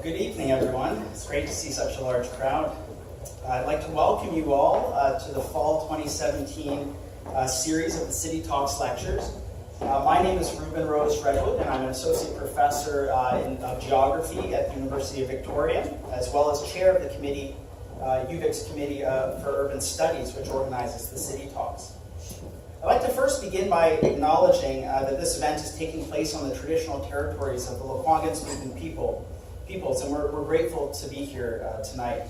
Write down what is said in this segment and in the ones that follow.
Good evening, everyone. It's great to see such a large crowd. I'd like to welcome you all to the Fall 2017 series of the City Talks Lectures. My name is Reuben Rose-Redwood, and I'm an associate professor of geography at the University of Victoria, as well as chair of the committee, UVic's Committee for Urban Studies, which organizes the City Talks. I'd like to first begin by acknowledging that this event is taking place on the traditional territories of the Lekwungen-speaking peoples, and we're grateful to be here tonight.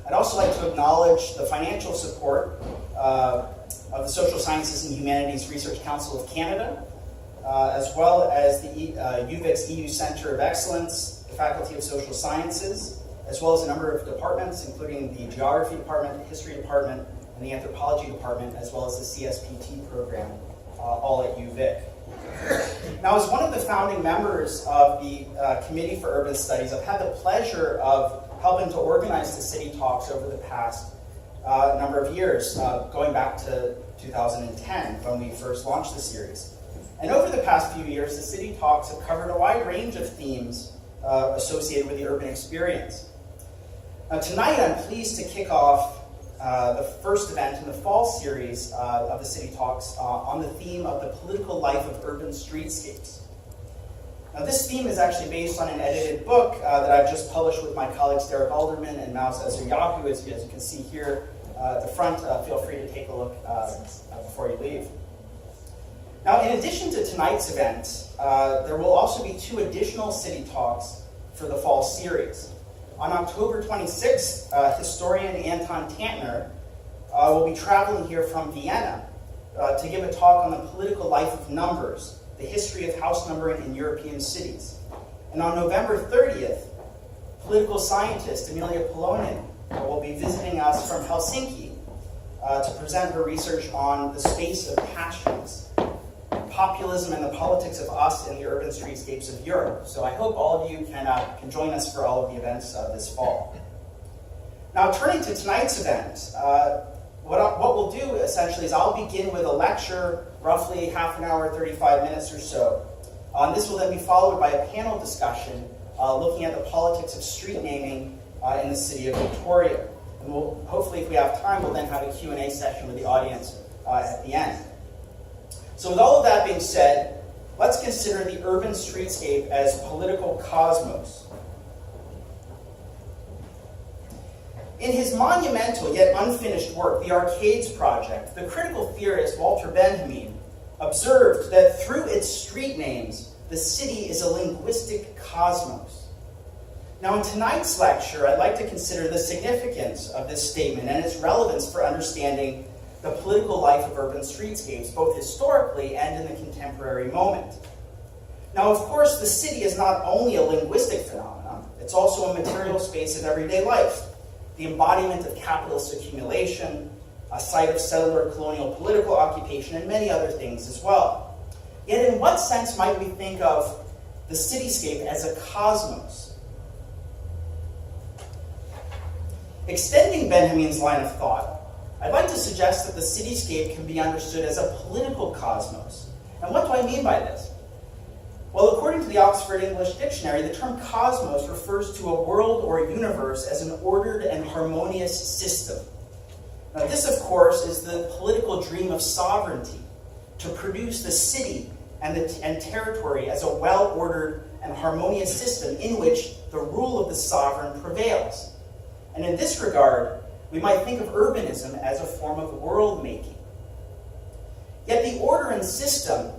I'd also like to acknowledge the financial support of the Social Sciences and Humanities Research Council of Canada, as well as the UVic's EU Centre of Excellence, the Faculty of Social Sciences, as well as a number of departments, including the Geography Department, the History Department, and the Anthropology Department, as well as the CSPT program, all at UVic. Now, as one of the founding members of the Committee for Urban Studies, I've had the pleasure of helping to organize the City Talks over the past number of years, going back to 2010 when we first launched the series. And over the past few years, the City Talks have covered a wide range of themes associated with the urban experience. Now, tonight, I'm pleased to kick off the first event in the fall series of the City Talks on the theme of the political life of urban streetscapes. Now, this theme is actually based on an edited book that I've just published with my colleagues Derek Alderman and Maus Ezuyaku, as you can see here at the front. Feel free to take a look before you leave. Now, in addition to tonight's event, there will also be 2 additional City Talks for the fall series. On October 26th, historian Anton Tantner will be traveling here from Vienna to give a talk on the political life of numbers, the history of house numbering in European cities. And on November 30th, political scientist Emilia Polonen will be visiting us from Helsinki to present her research on the space of passions, populism and the politics of us in the urban streetscapes of Europe. So I hope all of you can join us for all of the events this fall. Now, turning to tonight's event, what we'll do essentially is I'll begin with a lecture, roughly half an hour, 35 minutes or so. This will then be followed by a panel discussion looking at the politics of street naming in the city of Victoria. And we'll, hopefully, if we have time, we'll then have a Q&A session with the audience at the end. So with all of that being said, let's consider the urban streetscape as political cosmos. In his monumental yet unfinished work, The Arcades Project, the critical theorist Walter Benjamin observed that through its street names, the city is a linguistic cosmos. Now, in tonight's lecture, I'd like to consider the significance of this statement and its relevance for understanding the political life of urban streetscapes, both historically and in the contemporary moment. Now, of course, the city is not only a linguistic phenomenon, it's also a material space of everyday life, the embodiment of capitalist accumulation, a site of settler colonial political occupation, and many other things as well. Yet in what sense might we think of the cityscape as a cosmos? Extending Benjamin's line of thought, I'd like to suggest that the cityscape can be understood as a political cosmos. And what do I mean by this? Well, according to the Oxford English Dictionary, the term cosmos refers to a world or a universe as an ordered and harmonious system. Now, this, of course, is the political dream of sovereignty, to produce the city and territory as a well-ordered and harmonious system in which the rule of the sovereign prevails. And in this regard, we might think of urbanism as a form of world-making. Yet the order and system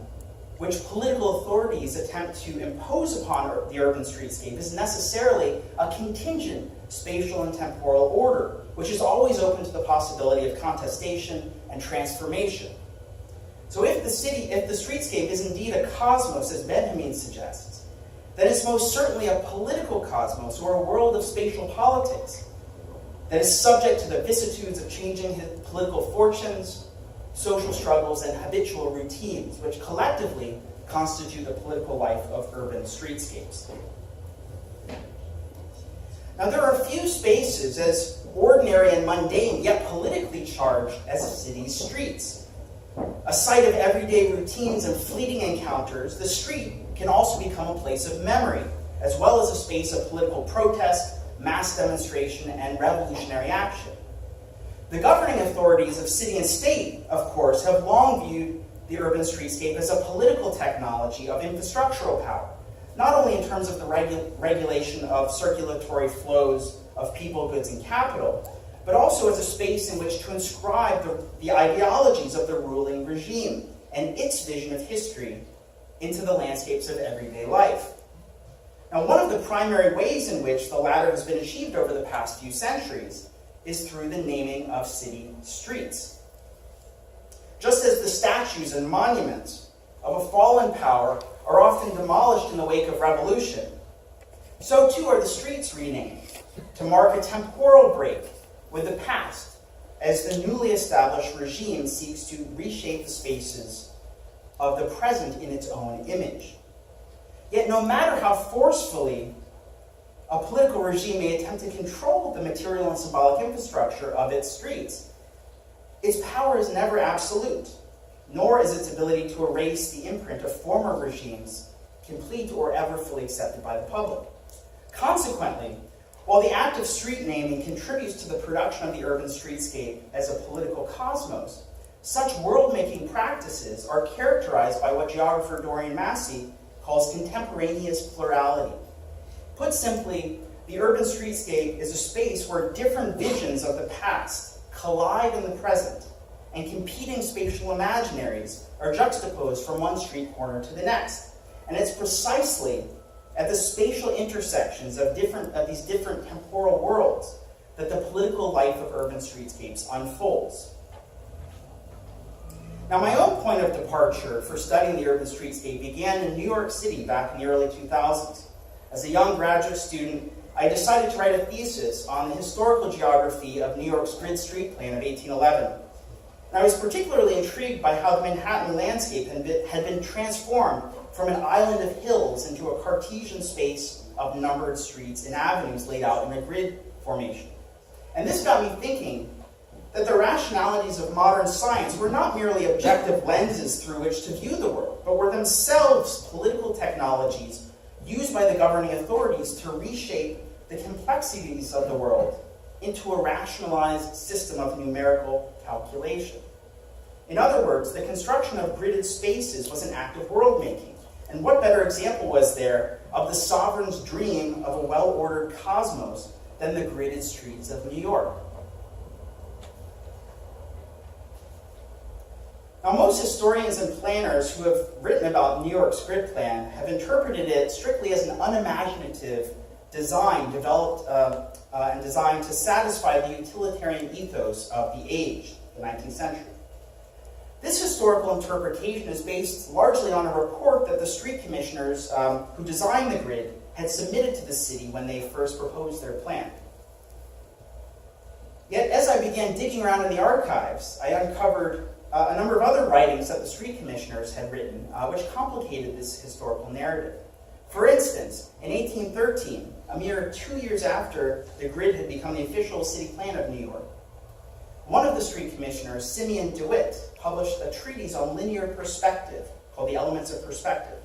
which political authorities attempt to impose upon the urban streetscape is necessarily a contingent spatial and temporal order, which is always open to the possibility of contestation and transformation. So if the streetscape is indeed a cosmos, as Benjamin suggests, then it's most certainly a political cosmos, or a world of spatial politics, that is subject to the vicissitudes of changing political fortunes, social struggles, and habitual routines, which collectively constitute the political life of urban streetscapes. Now, there are few spaces as ordinary and mundane, yet politically charged as a city's streets. A site of everyday routines and fleeting encounters, the street can also become a place of memory, as well as a space of political protest, mass demonstration, and revolutionary action. The governing authorities of city and state, of course, have long viewed the urban streetscape as a political technology of infrastructural power, not only in terms of the regulation of circulatory flows of people, goods, and capital, but also as a space in which to inscribe the ideologies of the ruling regime and its vision of history into the landscapes of everyday life. Now, one of the primary ways in which the latter has been achieved over the past few centuries is through the naming of city streets. Just as the statues and monuments of a fallen power are often demolished in the wake of revolution, so too are the streets renamed to mark a temporal break with the past as the newly established regime seeks to reshape the spaces of the present in its own image. Yet no matter how forcefully a political regime may attempt to control the material and symbolic infrastructure of its streets, its power is never absolute, nor is its ability to erase the imprint of former regimes complete or ever fully accepted by the public. Consequently, while the act of street naming contributes to the production of the urban streetscape as a political cosmos, such world-making practices are characterized by what geographer Dorian Massey calls contemporaneous plurality. Put simply, the urban streetscape is a space where different visions of the past collide in the present, and competing spatial imaginaries are juxtaposed from one street corner to the next. And it's precisely at the spatial intersections of these different temporal worlds that the political life of urban streetscapes unfolds. Now, my own point of departure for studying the urban streetscape began in New York City back in the early 2000s. As a young graduate student, I decided to write a thesis on the historical geography of New York's grid street plan of 1811. And I was particularly intrigued by how the Manhattan landscape had been transformed from an island of hills into a Cartesian space of numbered streets and avenues laid out in a grid formation. And this got me thinking that the rationalities of modern science were not merely objective lenses through which to view the world, but were themselves political technologies used by the governing authorities to reshape the complexities of the world into a rationalized system of numerical calculation. In other words, the construction of gridded spaces was an act of world-making. And what better example was there of the sovereign's dream of a well-ordered cosmos than the gridded streets of New York? Now, most historians and planners who have written about New York's grid plan have interpreted it strictly as an unimaginative design developed and designed to satisfy the utilitarian ethos of the age, the 19th century. This historical interpretation is based largely on a report that the street commissioners who designed the grid had submitted to the city when they first proposed their plan. Yet, as I began digging around in the archives, I uncovered a number of other writings that the street commissioners had written, which complicated this historical narrative. For instance, in 1813, a mere 2 years after the grid had become the official city plan of New York, one of the street commissioners, Simeon DeWitt, published a treatise on linear perspective called The Elements of Perspective,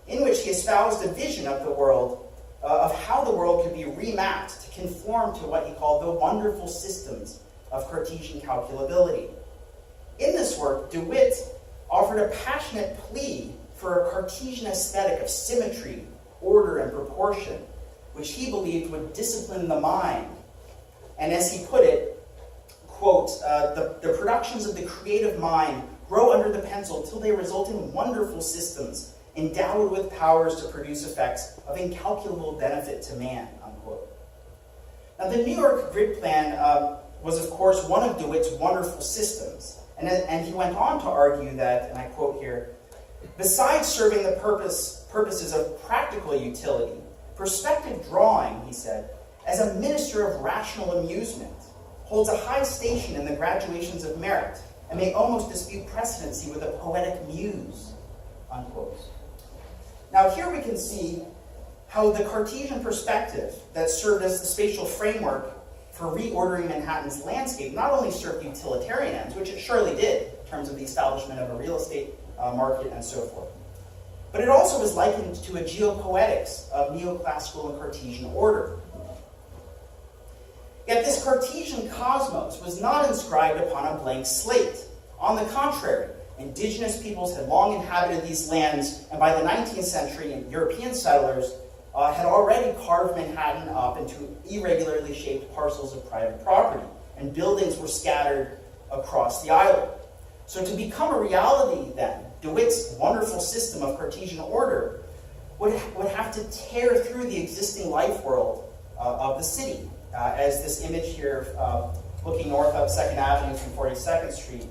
in which he espoused a vision of the world, of how the world could be remapped to conform to what he called the wonderful systems of Cartesian calculability. In this work, DeWitt offered a passionate plea for a Cartesian aesthetic of symmetry, order, and proportion, which he believed would discipline the mind. And as he put it, quote, the productions of the creative mind grow under the pencil till they result in wonderful systems endowed with powers to produce effects of incalculable benefit to man, unquote. Now, the New York grid plan was, of course, one of DeWitt's wonderful systems. And he went on to argue that, and I quote here, besides serving the purposes of practical utility, perspective drawing, he said, as a minister of rational amusement, holds a high station in the graduations of merit, and may almost dispute precedency with a poetic muse, unquote. Now here we can see how the Cartesian perspective that served as the spatial framework for reordering Manhattan's landscape not only served utilitarian ends, which it surely did in terms of the establishment of a real estate market and so forth, but it also is likened to a geopoetics of neoclassical and Cartesian order. Yet this Cartesian cosmos was not inscribed upon a blank slate. On the contrary, indigenous peoples had long inhabited these lands, and by the 19th century, European settlers had already carved Manhattan up into irregularly shaped parcels of private property, and buildings were scattered across the island. So to become a reality then, DeWitt's wonderful system of Cartesian order would have to tear through the existing life world of the city, as this image here looking north up 2nd Avenue from 42nd Street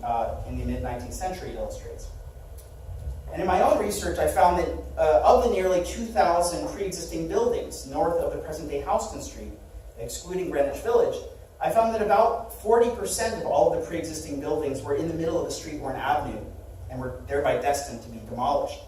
in the mid-19th century illustrates. And in my own research, I found that of the nearly 2,000 pre-existing buildings north of the present-day Houston Street, excluding Greenwich Village, I found that about 40% of all of the pre-existing buildings were in the middle of the street or an avenue, and were thereby destined to be demolished.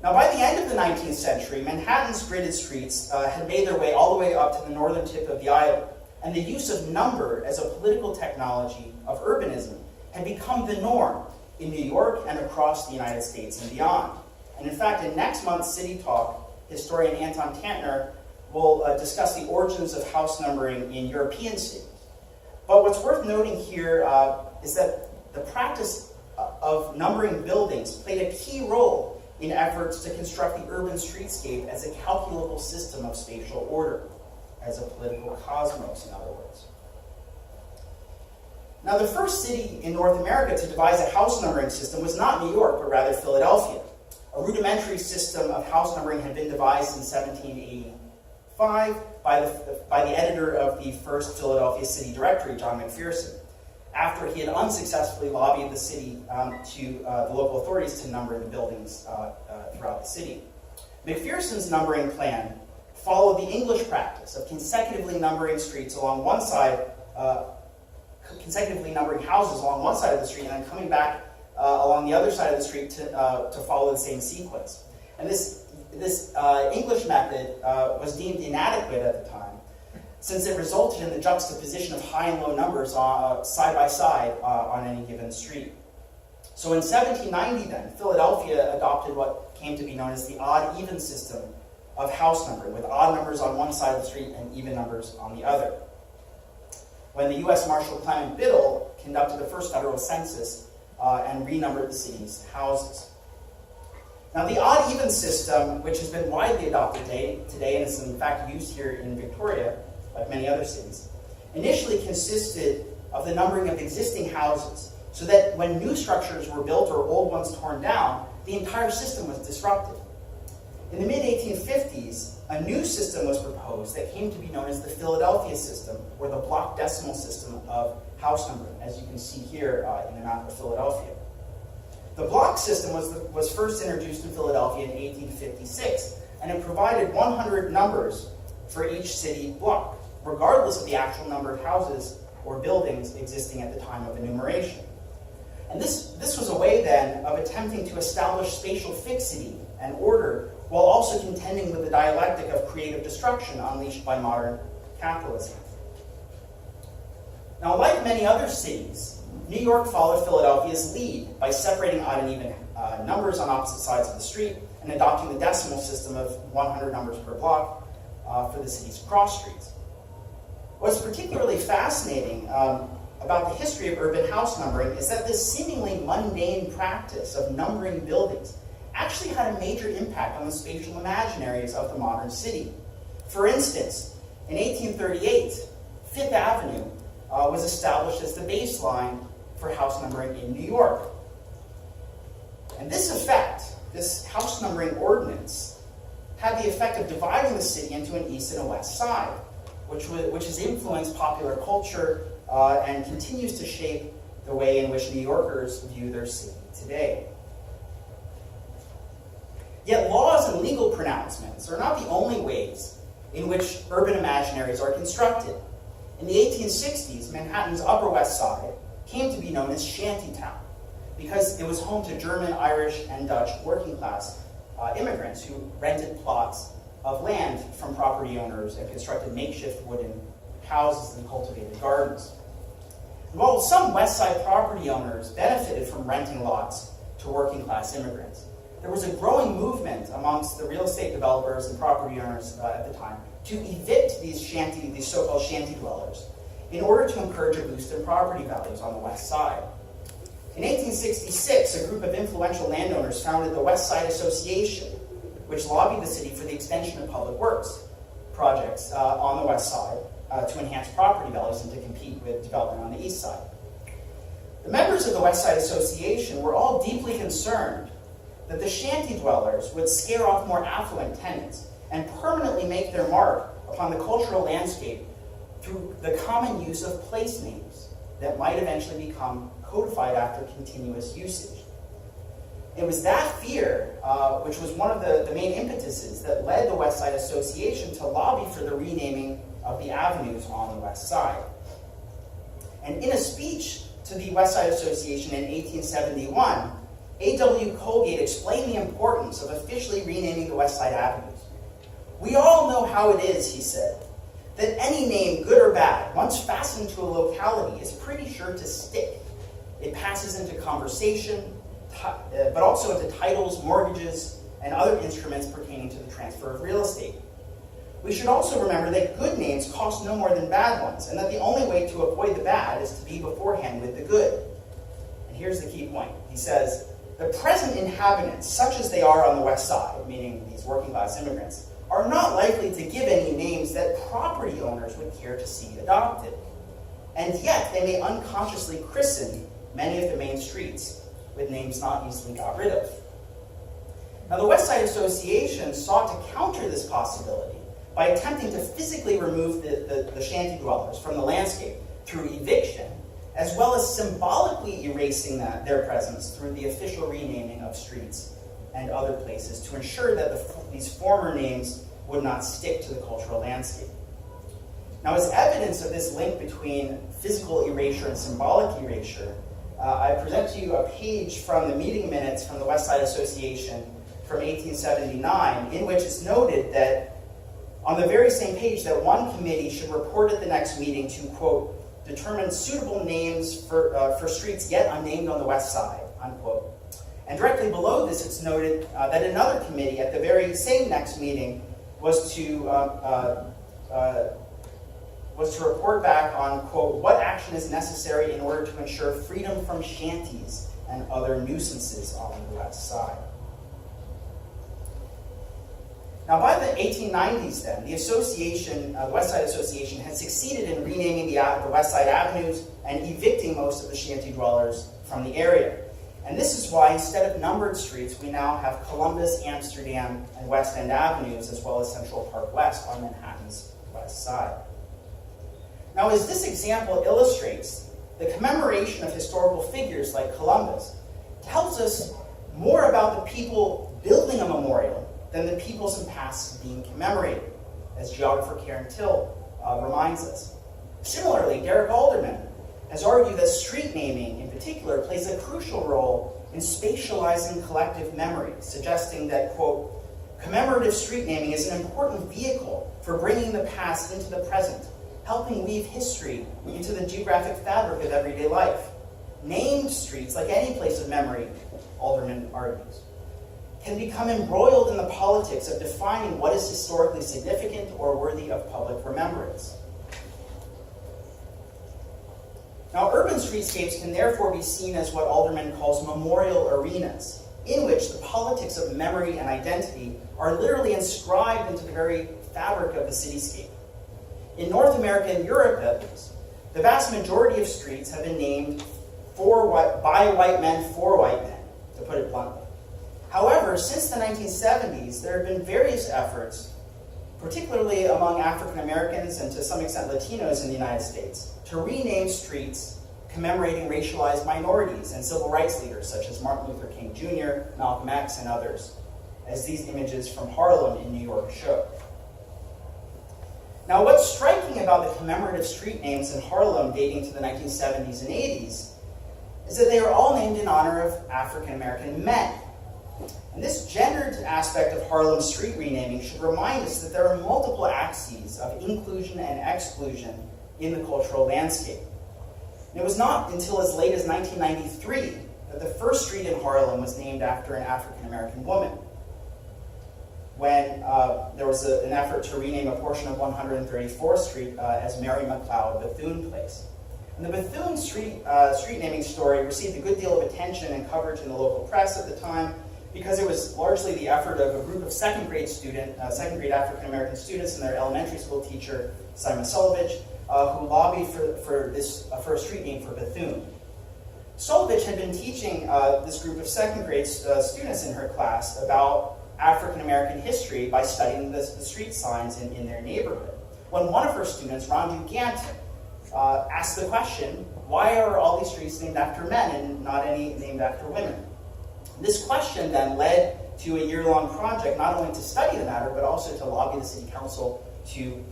Now, by the end of the 19th century, Manhattan's gridded streets had made their way all the way up to the northern tip of the island, and the use of number as a political technology of urbanism had become the norm in New York and across the United States and beyond. And in fact, in next month's City Talk, historian Anton Tantner will discuss the origins of house numbering in European cities. But what's worth noting here is that the practice of numbering buildings played a key role in efforts to construct the urban streetscape as a calculable system of spatial order, as a political cosmos, in other words. Now, the first city in North America to devise a house numbering system was not New York, but rather Philadelphia. A rudimentary system of house numbering had been devised in 1785 by the editor of the first Philadelphia City Directory, John McPherson, after he had unsuccessfully lobbied the city to the local authorities to number the buildings throughout the city. McPherson's numbering plan followed the English practice of consecutively numbering streets along one side, consecutively numbering houses along one side of the street, and then coming back along the other side of the street to follow the same sequence. And this English method was deemed inadequate at the time, since it resulted in the juxtaposition of high and low numbers side by side on any given street. So in 1790 then, Philadelphia adopted what came to be known as the odd-even system of house numbering, with odd numbers on one side of the street and even numbers on the other, when the U.S. Marshal Clement Biddle conducted the first federal census and renumbered the city's houses. Now, the odd-even system, which has been widely adopted today and is in fact used here in Victoria, like many other cities, initially consisted of the numbering of existing houses, so that when new structures were built or old ones torn down, the entire system was disrupted. In the mid-1850s, a new system was proposed that came to be known as the Philadelphia system, or the block decimal system of house numbering, as you can see here in the map of Philadelphia. The block system was first introduced in Philadelphia in 1856, and it provided 100 numbers for each city block, regardless of the actual number of houses or buildings existing at the time of enumeration. And this was a way then of attempting to establish spatial fixity and order, while also contending with the dialectic of creative destruction unleashed by modern capitalism. Now, like many other cities, New York followed Philadelphia's lead by separating odd and even numbers on opposite sides of the street and adopting the decimal system of 100 numbers per block for the city's cross streets. What's particularly fascinating about the history of urban house numbering is that this seemingly mundane practice of numbering buildings actually had a major impact on the spatial imaginaries of the modern city. For instance, in 1838, Fifth Avenue was established as the baseline for house numbering in New York. And this effect, this house numbering ordinance, had the effect of dividing the city into an east and a west side, which has influenced popular culture and continues to shape the way in which New Yorkers view their city today. Yet laws and legal pronouncements are not the only ways in which urban imaginaries are constructed. In the 1860s, Manhattan's Upper West Side came to be known as Shantytown because it was home to German, Irish, and Dutch working-class immigrants who rented plots of land from property owners and constructed makeshift wooden houses and cultivated gardens. And while some West Side property owners benefited from renting lots to working class immigrants. There was a growing movement amongst the real estate developers and property owners at the time to evict these so-called shanty dwellers in order to encourage a boost in property values on the West Side. In 1866, a group of influential landowners founded the West Side Association, which lobbied the city for the extension of public works projects on the West Side to enhance property values and to compete with development on the East Side. The members of the West Side Association were all deeply concerned that the shanty dwellers would scare off more affluent tenants and permanently make their mark upon the cultural landscape through the common use of place names that might eventually become codified after continuous usage. It was that fear, which was one of the main impetuses that led the West Side Association to lobby for the renaming of the avenues on the West Side. And in a speech to the West Side Association in 1871, A.W. Colgate explained the importance of officially renaming the West Side avenues. "We all know how it is," he said, "that any name, good or bad, once fastened to a locality is pretty sure to stick. It passes into conversation, but also into titles, mortgages, and other instruments pertaining to the transfer of real estate. We should also remember that good names cost no more than bad ones, and that the only way to avoid the bad is to be beforehand with the good." And here's the key point. He says, "The present inhabitants, such as they are on the West Side," meaning these working class immigrants, "are not likely to give any names that property owners would care to see adopted. And yet they may unconsciously christen many of the main streets with names not easily got rid of." Now, the West Side Association sought to counter this possibility by attempting to physically remove the shanty dwellers from the landscape through eviction, as well as symbolically erasing their presence through the official renaming of streets and other places to ensure that these former names would not stick to the cultural landscape. Now, as evidence of this link between physical erasure and symbolic erasure, I present to you a page from the meeting minutes from the West Side Association from 1879, in which it's noted that on the very same page that one committee should report at the next meeting to, quote, "determine suitable names for streets yet unnamed on the West Side," unquote. And directly below this, it's noted that another committee at the very same next meeting was to report back on, quote, "what action is necessary in order to ensure freedom from shanties and other nuisances on the West Side." Now, by the 1890s, then, the association, the West Side Association, had succeeded in renaming the West Side avenues and evicting most of the shanty dwellers from the area. And this is why, instead of numbered streets, we now have Columbus, Amsterdam, and West End avenues, as well as Central Park West on Manhattan's West Side. Now, as this example illustrates, the commemoration of historical figures like Columbus tells us more about the people building a memorial than the peoples and pasts being commemorated, as geographer Karen Till reminds us. Similarly, Derek Alderman has argued that street naming, in particular, plays a crucial role in spatializing collective memory, suggesting that, quote, "commemorative street naming is an important vehicle for bringing the past into the present, helping weave history into the geographic fabric of everyday life. Named streets, like any place of memory," Alderman argues, "can become embroiled in the politics of defining what is historically significant or worthy of public remembrance." Now, urban streetscapes can therefore be seen as what Alderman calls memorial arenas, in which the politics of memory and identity are literally inscribed into the very fabric of the cityscape. In North America and Europe, at least, the vast majority of streets have been named by white men for white men, to put it bluntly. However, since the 1970s, there have been various efforts, particularly among African Americans and to some extent Latinos in the United States, to rename streets commemorating racialized minorities and civil rights leaders such as Martin Luther King Jr., Malcolm X, and others, as these images from Harlem in New York show. Now, what's striking about the commemorative street names in Harlem dating to the 1970s and 80s is that they are all named in honor of African American men. And this gendered aspect of Harlem street renaming should remind us that there are multiple axes of inclusion and exclusion in the cultural landscape. And it was not until as late as 1993 that the first street in Harlem was named after an African-American woman, when there was an effort to rename a portion of 134th Street as Mary McLeod Bethune Place. And the Bethune street naming story received a good deal of attention and coverage in the local press at the time because it was largely the effort of a group of second grade African-American students and their elementary school teacher, Simon Solovich, who lobbied for a street name for Bethune. Solovich had been teaching this group of second grade students in her class about African-American history by studying the street signs in their neighborhood. When one of her students, Ron Ganton, asked the question, why are all these streets named after men and not any named after women? This question then led to a year-long project not only to study the matter, but also to lobby the city council to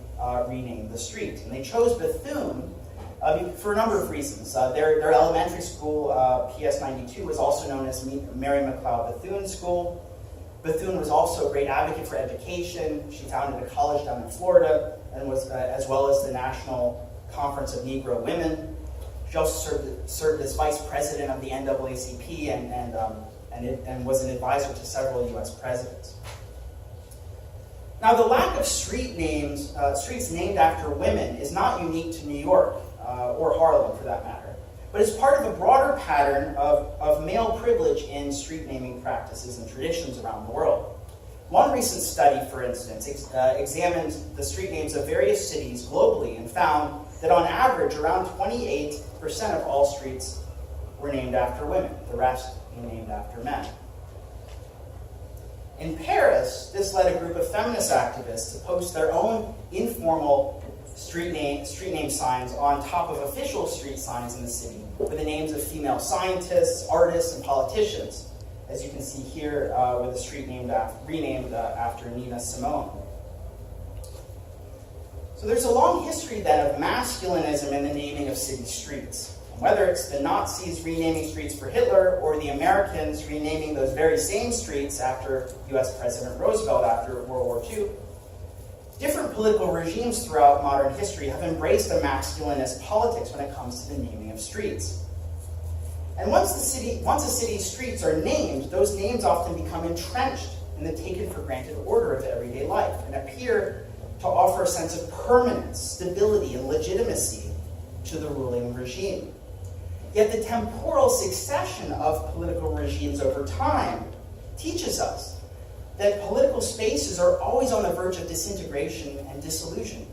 rename the street. And they chose Bethune for a number of reasons. Their elementary school, PS 92, was also known as Mary McLeod Bethune School. Bethune was also a great advocate for education. She founded a college down in Florida, and was as well as the National Conference of Negro Women. She also served as vice president of the NAACP and was an advisor to several U.S. presidents. Now, the lack of streets named after women is not unique to New York or Harlem, for that matter, but is part of a broader pattern of male privilege in street naming practices and traditions around the world. One recent study, for instance, examined the street names of various cities globally and found that on average, around 28% of all streets were named after women, the rest were named after men. In Paris, this led a group of feminist activists to post their own informal street name signs on top of official street signs in the city with the names of female scientists, artists, and politicians, as you can see here with a street renamed after Nina Simone. So there's a long history then of masculinism in the naming of city streets. Whether it's the Nazis renaming streets for Hitler or the Americans renaming those very same streets after US President Roosevelt after World War II, different political regimes throughout modern history have embraced a masculinist politics when it comes to the naming of streets. And once a city's streets are named, those names often become entrenched in the taken-for-granted order of everyday life and appear to offer a sense of permanence, stability, and legitimacy to the ruling regime. Yet the temporal succession of political regimes over time teaches us that political spaces are always on the verge of disintegration and dissolution,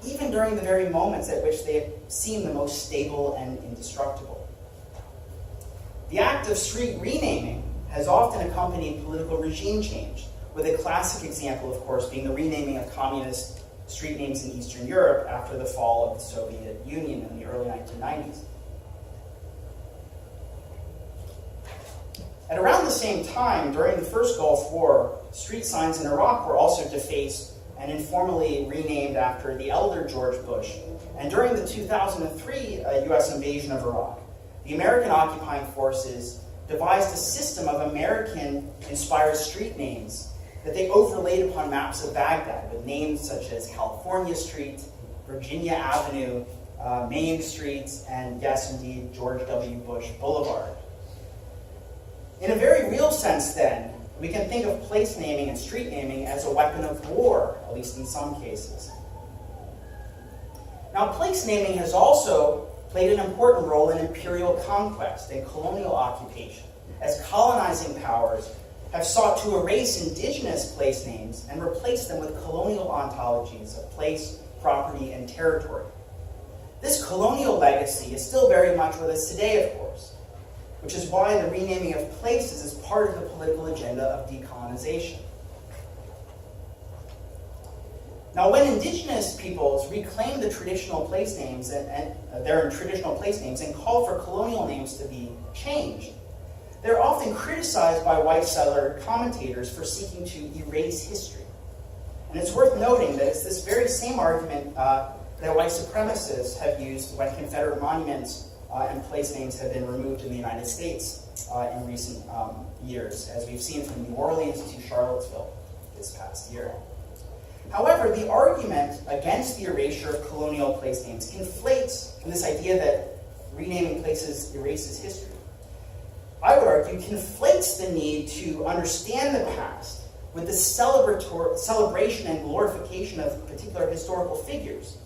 even during the very moments at which they seem the most stable and indestructible. The act of street renaming has often accompanied political regime change, with a classic example, of course, being the renaming of communist street names in Eastern Europe after the fall of the Soviet Union in the early 1990s. At around the same time, during the first Gulf War, street signs in Iraq were also defaced and informally renamed after the elder George Bush. And during the 2003 U.S. invasion of Iraq, the American occupying forces devised a system of American-inspired street names that they overlaid upon maps of Baghdad with names such as California Street, Virginia Avenue, Main Street, and yes, indeed, George W. Bush Boulevard. In a very real sense, then, we can think of place naming and street naming as a weapon of war, at least in some cases. Now, place naming has also played an important role in imperial conquest and colonial occupation, as colonizing powers have sought to erase indigenous place names and replace them with colonial ontologies of place, property, and territory. This colonial legacy is still very much with us today, of course, which is why the renaming of places is part of the political agenda of decolonization. Now, when indigenous peoples reclaim the traditional place names and their traditional place names and call for colonial names to be changed, they're often criticized by white settler commentators for seeking to erase history. And it's worth noting that it's this very same argument that white supremacists have used when Confederate monuments and place names have been removed in the United States in recent years, as we've seen from New Orleans to Charlottesville this past year. However, the argument against the erasure of colonial place names conflates this idea that renaming places erases history. I would argue, conflates the need to understand the past with the celebration and glorification of particular historical figures,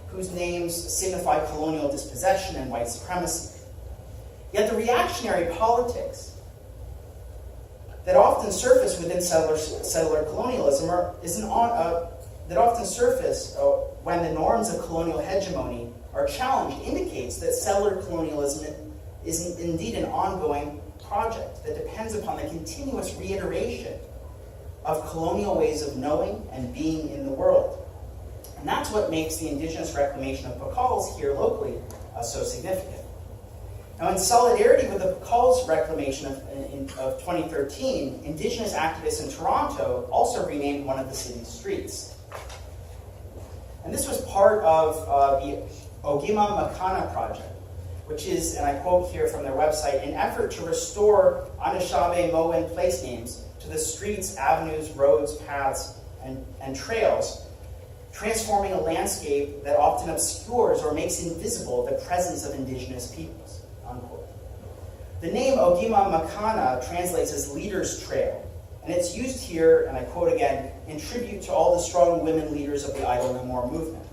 whose names signify colonial dispossession and white supremacy. Yet the reactionary politics that often surface within settler colonialism that often surface when the norms of colonial hegemony are challenged indicates that settler colonialism is indeed an ongoing project that depends upon the continuous reiteration of colonial ways of knowing and being in the world. And that's what makes the indigenous reclamation of Pacals here locally so significant. Now, in solidarity with the Pacals reclamation of 2013, indigenous activists in Toronto also renamed one of the city's streets. And this was part of the Ogima Makana project, which is, and I quote here from their website, an effort to restore Anishinaabe-Moan place names to the streets, avenues, roads, paths, and trails, transforming a landscape that often obscures or makes invisible the presence of indigenous peoples, unquote. The name Ogima Makana translates as leader's trail, and it's used here, and I quote again, in tribute to all the strong women leaders of the Idle No More movement.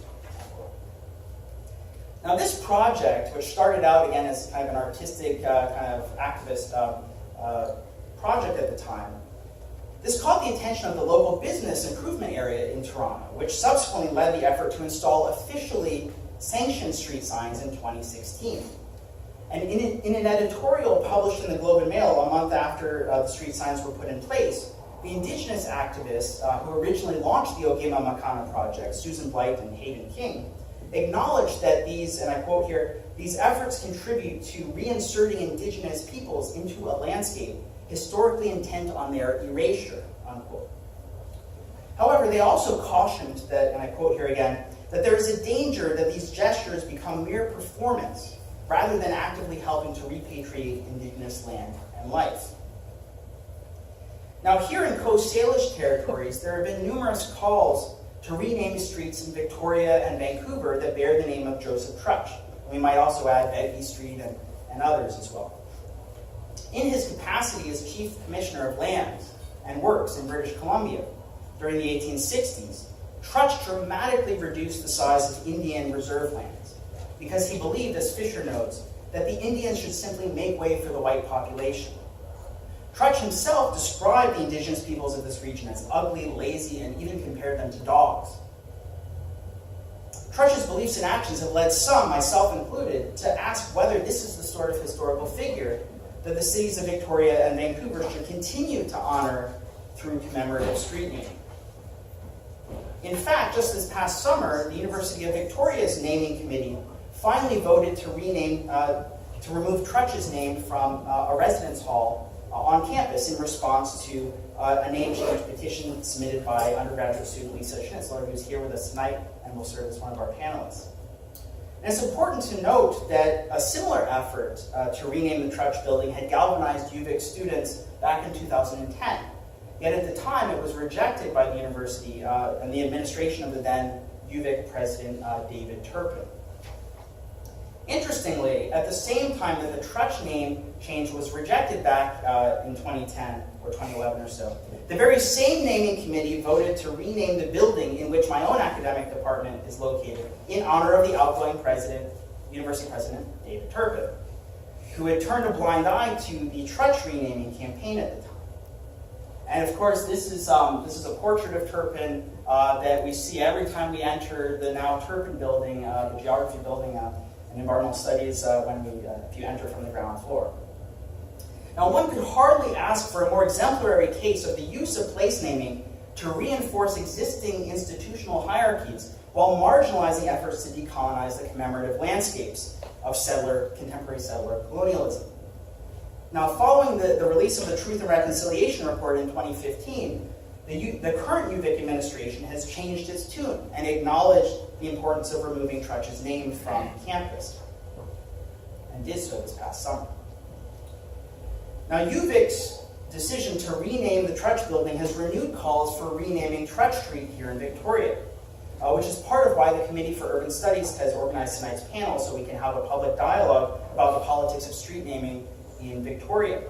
Now, this project, which started out again as kind of an artistic, kind of activist project at the time, this caught the attention of the local business improvement area in Toronto, which subsequently led the effort to install officially sanctioned street signs in 2016. And in an editorial published in the Globe and Mail a month after the street signs were put in place, the Indigenous activists who originally launched the Ogima Makana project, Susan Blight and Hayden King, acknowledged that these, and I quote here, these efforts contribute to reinserting Indigenous peoples into a landscape historically intent on their erasure, unquote. However, they also cautioned that, and I quote here again, that there is a danger that these gestures become mere performance rather than actively helping to repatriate Indigenous land and life. Now, here in Coast Salish territories, there have been numerous calls to rename streets in Victoria and Vancouver that bear the name of Joseph Trutch. We might also add Begbie Street and others as well. In his capacity as Chief Commissioner of Lands and Works in British Columbia during the 1860s, Trutch dramatically reduced the size of Indian reserve lands because he believed, as Fisher notes, that the Indians should simply make way for the white population. Trutch himself described the indigenous peoples of this region as ugly, lazy, and even compared them to dogs. Trutch's beliefs and actions have led some, myself included, to ask whether this is the sort of historical figure that the cities of Victoria and Vancouver should continue to honor through commemorative street naming. In fact, just this past summer, the University of Victoria's naming committee finally voted to remove Trutch's name from a residence hall on campus in response to a name change petition submitted by undergraduate student Lisa Schnitzler, who's here with us tonight and will serve as one of our panelists. And it's important to note that a similar effort to rename the Trutch building had galvanized UVic students back in 2010. Yet at the time, it was rejected by the university and the administration of the then UVic president, David Turpin. Interestingly, at the same time that the Trutch name change was rejected back in 2010 or 2011 or so, the very same naming committee voted to rename the building in which my own academic department is located in honor of the outgoing president, university president, David Turpin, who had turned a blind eye to the Trutch renaming campaign at the time. And of course, this is a portrait of Turpin that we see every time we enter the now Turpin building, the geography building, and environmental studies if you enter from the ground floor. Now, one could hardly ask for a more exemplary case of the use of place naming to reinforce existing institutional hierarchies while marginalizing efforts to decolonize the commemorative landscapes of contemporary settler colonialism. Now, following the release of the Truth and Reconciliation Report in 2015, the current UVic administration has changed its tune and acknowledged the importance of removing Trutch's name from campus, and did so this past summer. Now, UVic's decision to rename the Trutch building has renewed calls for renaming Trutch Street here in Victoria, which is part of why the Committee for Urban Studies has organized tonight's panel so we can have a public dialogue about the politics of street naming in Victoria.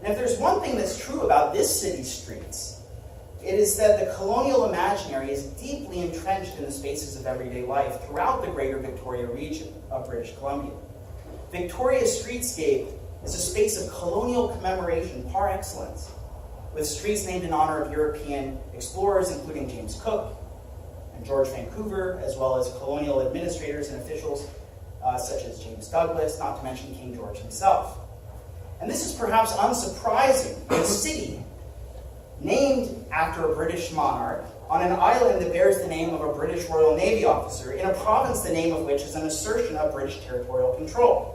And if there's one thing that's true about this city's streets, it is that the colonial imaginary is deeply entrenched in the spaces of everyday life throughout the greater Victoria region of British Columbia. Victoria's streetscape is a space of colonial commemoration par excellence, with streets named in honor of European explorers including James Cook and George Vancouver, as well as colonial administrators and officials such as James Douglas, not to mention King George himself. And this is perhaps unsurprising in a city named after a British monarch on an island that bears the name of a British Royal Navy officer in a province the name of which is an assertion of British territorial control.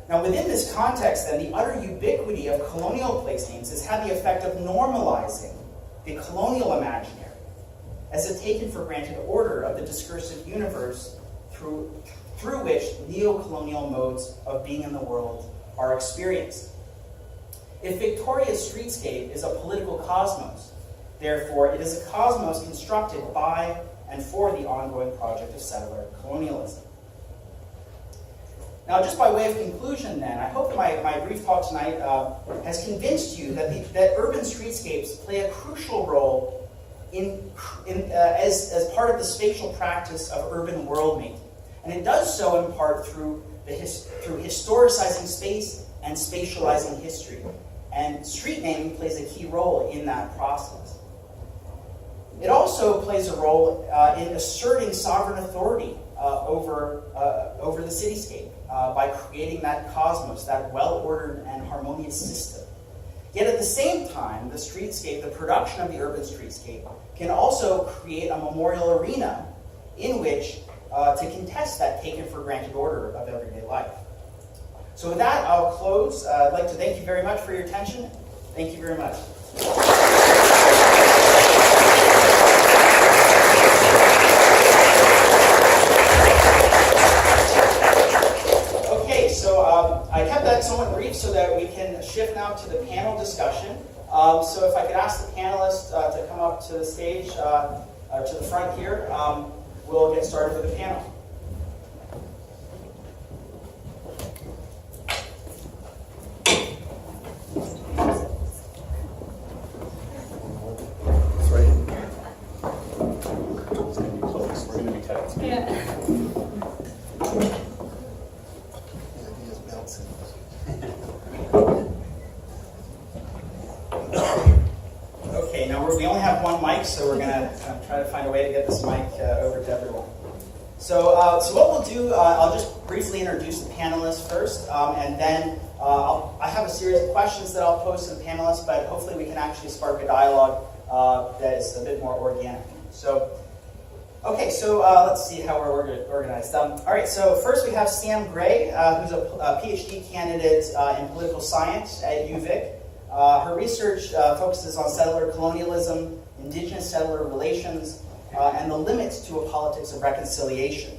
Now, within this context, then, the utter ubiquity of colonial place names has had the effect of normalizing the colonial imaginary as a taken for granted order of the discursive universe through which neo-colonial modes of being in the world are experienced. If Victoria's streetscape is a political cosmos, therefore it is a cosmos constructed by and for the ongoing project of settler colonialism. Now, just by way of conclusion then, I hope that my brief talk tonight has convinced you that urban streetscapes play a crucial role as part of the spatial practice of urban world making. And it does so in part through historicizing space and spatializing history. And street naming plays a key role in that process. It also plays a role in asserting sovereign authority over the cityscape by creating that cosmos, that well-ordered and harmonious system. Yet at the same time, the streetscape, the production of the urban streetscape, can also create a memorial arena in which to contest that taken-for-granted order of everyday life. So with that, I'll close. I'd like to thank you very much for your attention. Thank you very much. Okay, so I kept that somewhat brief so that we can shift now to the panel discussion. So if I could ask the panelists to come up to the stage, to the front here, we'll get started with the panel. Okay, now we only have one mic, so we're going to try to find a way to get this mic over to everyone. So what we'll do, I'll just briefly introduce the panelists first, and then I have a series of questions that I'll pose to the panelists, but hopefully we can actually spark a dialogue that is a bit more organic. So, okay, so let's see how we're organized. All right, so first we have Sam Gray, who's a PhD candidate in political science at UVic. Her research focuses on settler colonialism, Indigenous settler relations, and the limits to a politics of reconciliation.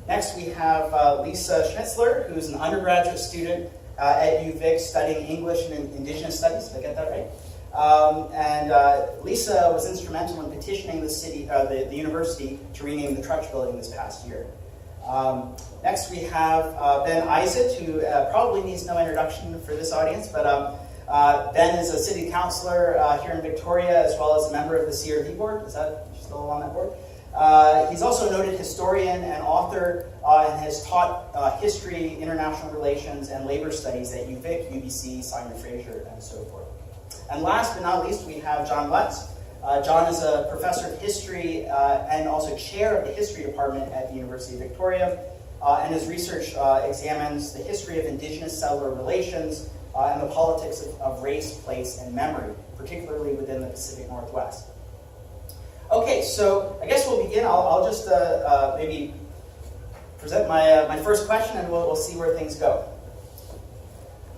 Next, we have Lisa Schnitzler, who's an undergraduate student at UVic studying English and Indigenous studies. Did I get that right? And Lisa was instrumental in petitioning the university to rename the Trutch Building this past year. Next, we have Ben Isitt, who probably needs no introduction for this audience, but Ben is a city councillor here in Victoria, as well as a member of the CRD board. Is that still on that board? He's also a noted historian and author, and has taught history, international relations, and labor studies at UVic, UBC, Simon Fraser, and so forth. And last but not least, we have John Lutz. John is a professor of history and also chair of the history department at the University of Victoria, and his research examines the history of Indigenous settler relations and the politics of race, place, and memory, particularly within the Pacific Northwest. Okay, so I guess we'll begin. I'll just maybe present my first question, and we'll see where things go.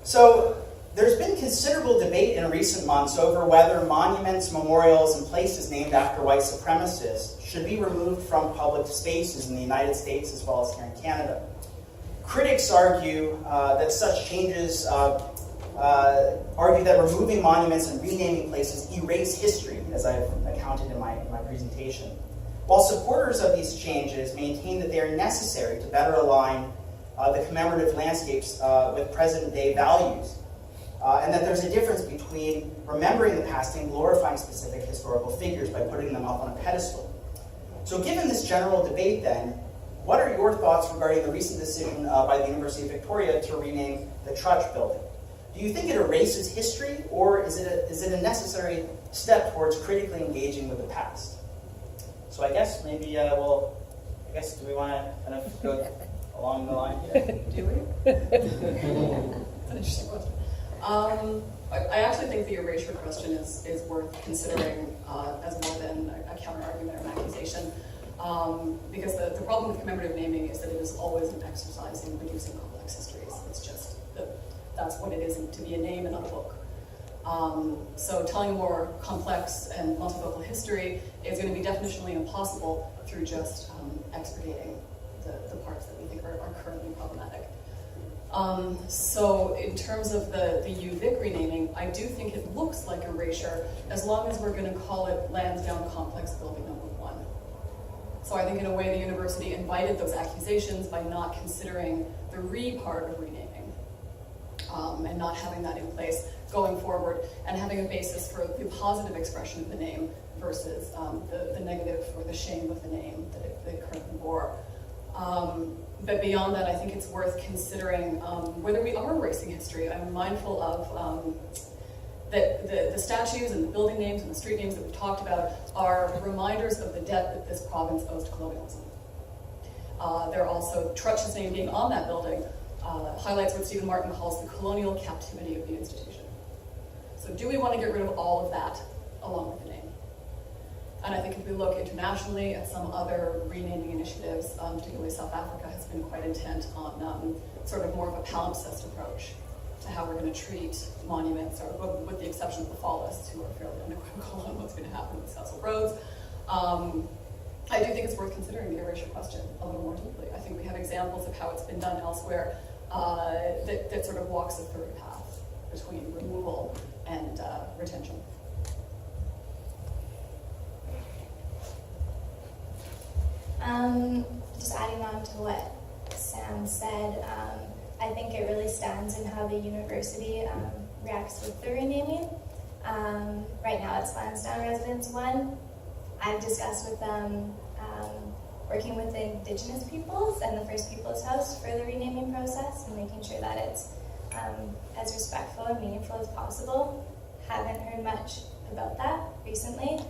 So there's been considerable debate in recent months over whether monuments, memorials, and places named after white supremacists should be removed from public spaces in the United States as well as here in Canada. Critics argue that such changes argue that removing monuments and renaming places erase history, as I've accounted in my presentation. While supporters of these changes maintain that they are necessary to better align the commemorative landscapes with present-day values. And that there's a difference between remembering the past and glorifying specific historical figures by putting them up on a pedestal. So given this general debate then, what are your thoughts regarding the recent decision by the University of Victoria to rename the Trutch Building? Do you think it erases history, or is it a necessary step towards critically engaging with the past? So I guess maybe, do we want to kind of go along the line here? Do we? That's an interesting question. I actually think the erasure question is worth considering as more than a counter-argument or an accusation, because the problem with commemorative naming is that it is always an exercise in reducing complex histories. It's just that's what it is to be a name and not a book. So telling a more complex and multifocal history is going to be definitionally impossible through just expurgating the parts that we think are currently problematic. So in terms of the UVic renaming, I do think it looks like erasure as long as we're going to call it Lansdowne Complex Building Number 1. So I think in a way the university invited those accusations by not considering the part of renaming and not having that in place going forward and having a basis for the positive expression of the name versus the negative or the shame of the name that it currently bore. But beyond that, I think it's worth considering whether we are erasing history. I'm mindful of that the statues and the building names and the street names that we've talked about are reminders of the debt that this province owes to colonialism. They're also, Trutch's name being on that building highlights what Stephen Martin calls the colonial captivity of the institution. So do we want to get rid of all of that along with the name? And I think if we look internationally at some other renaming initiatives, particularly South Africa has been quite intent on sort of more of a palimpsest approach to how we're going to treat monuments, or with the exception of the fallists, who are fairly unequivocal on what's going to happen with Cecil Rhodes. I do think it's worth considering the erasure question a little more deeply. I think we have examples of how it's been done elsewhere that sort of walks a third path between removal and retention. Just adding on to what Sam said, I think it really stands in how the university reacts with the renaming. Right now it's Lansdowne Residence 1. I've discussed with them working with the Indigenous peoples and the First Peoples House for the renaming process and making sure that it's as respectful and meaningful as possible. Haven't heard much about that recently.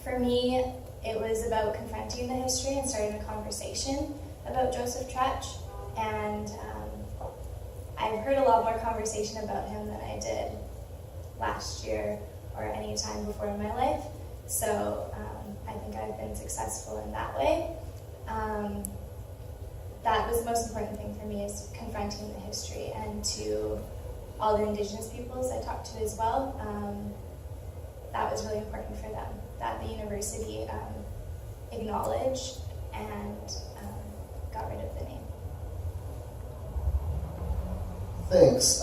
For me, it was about confronting the history and starting a conversation about Joseph Trutch, and I've heard a lot more conversation about him than I did last year or any time before in my life, so I think I've been successful in that way. That was the most important thing for me, is confronting the history, and to all the Indigenous peoples I talked to as well, that was really important for them, that the university acknowledged and got rid of the name. Thanks.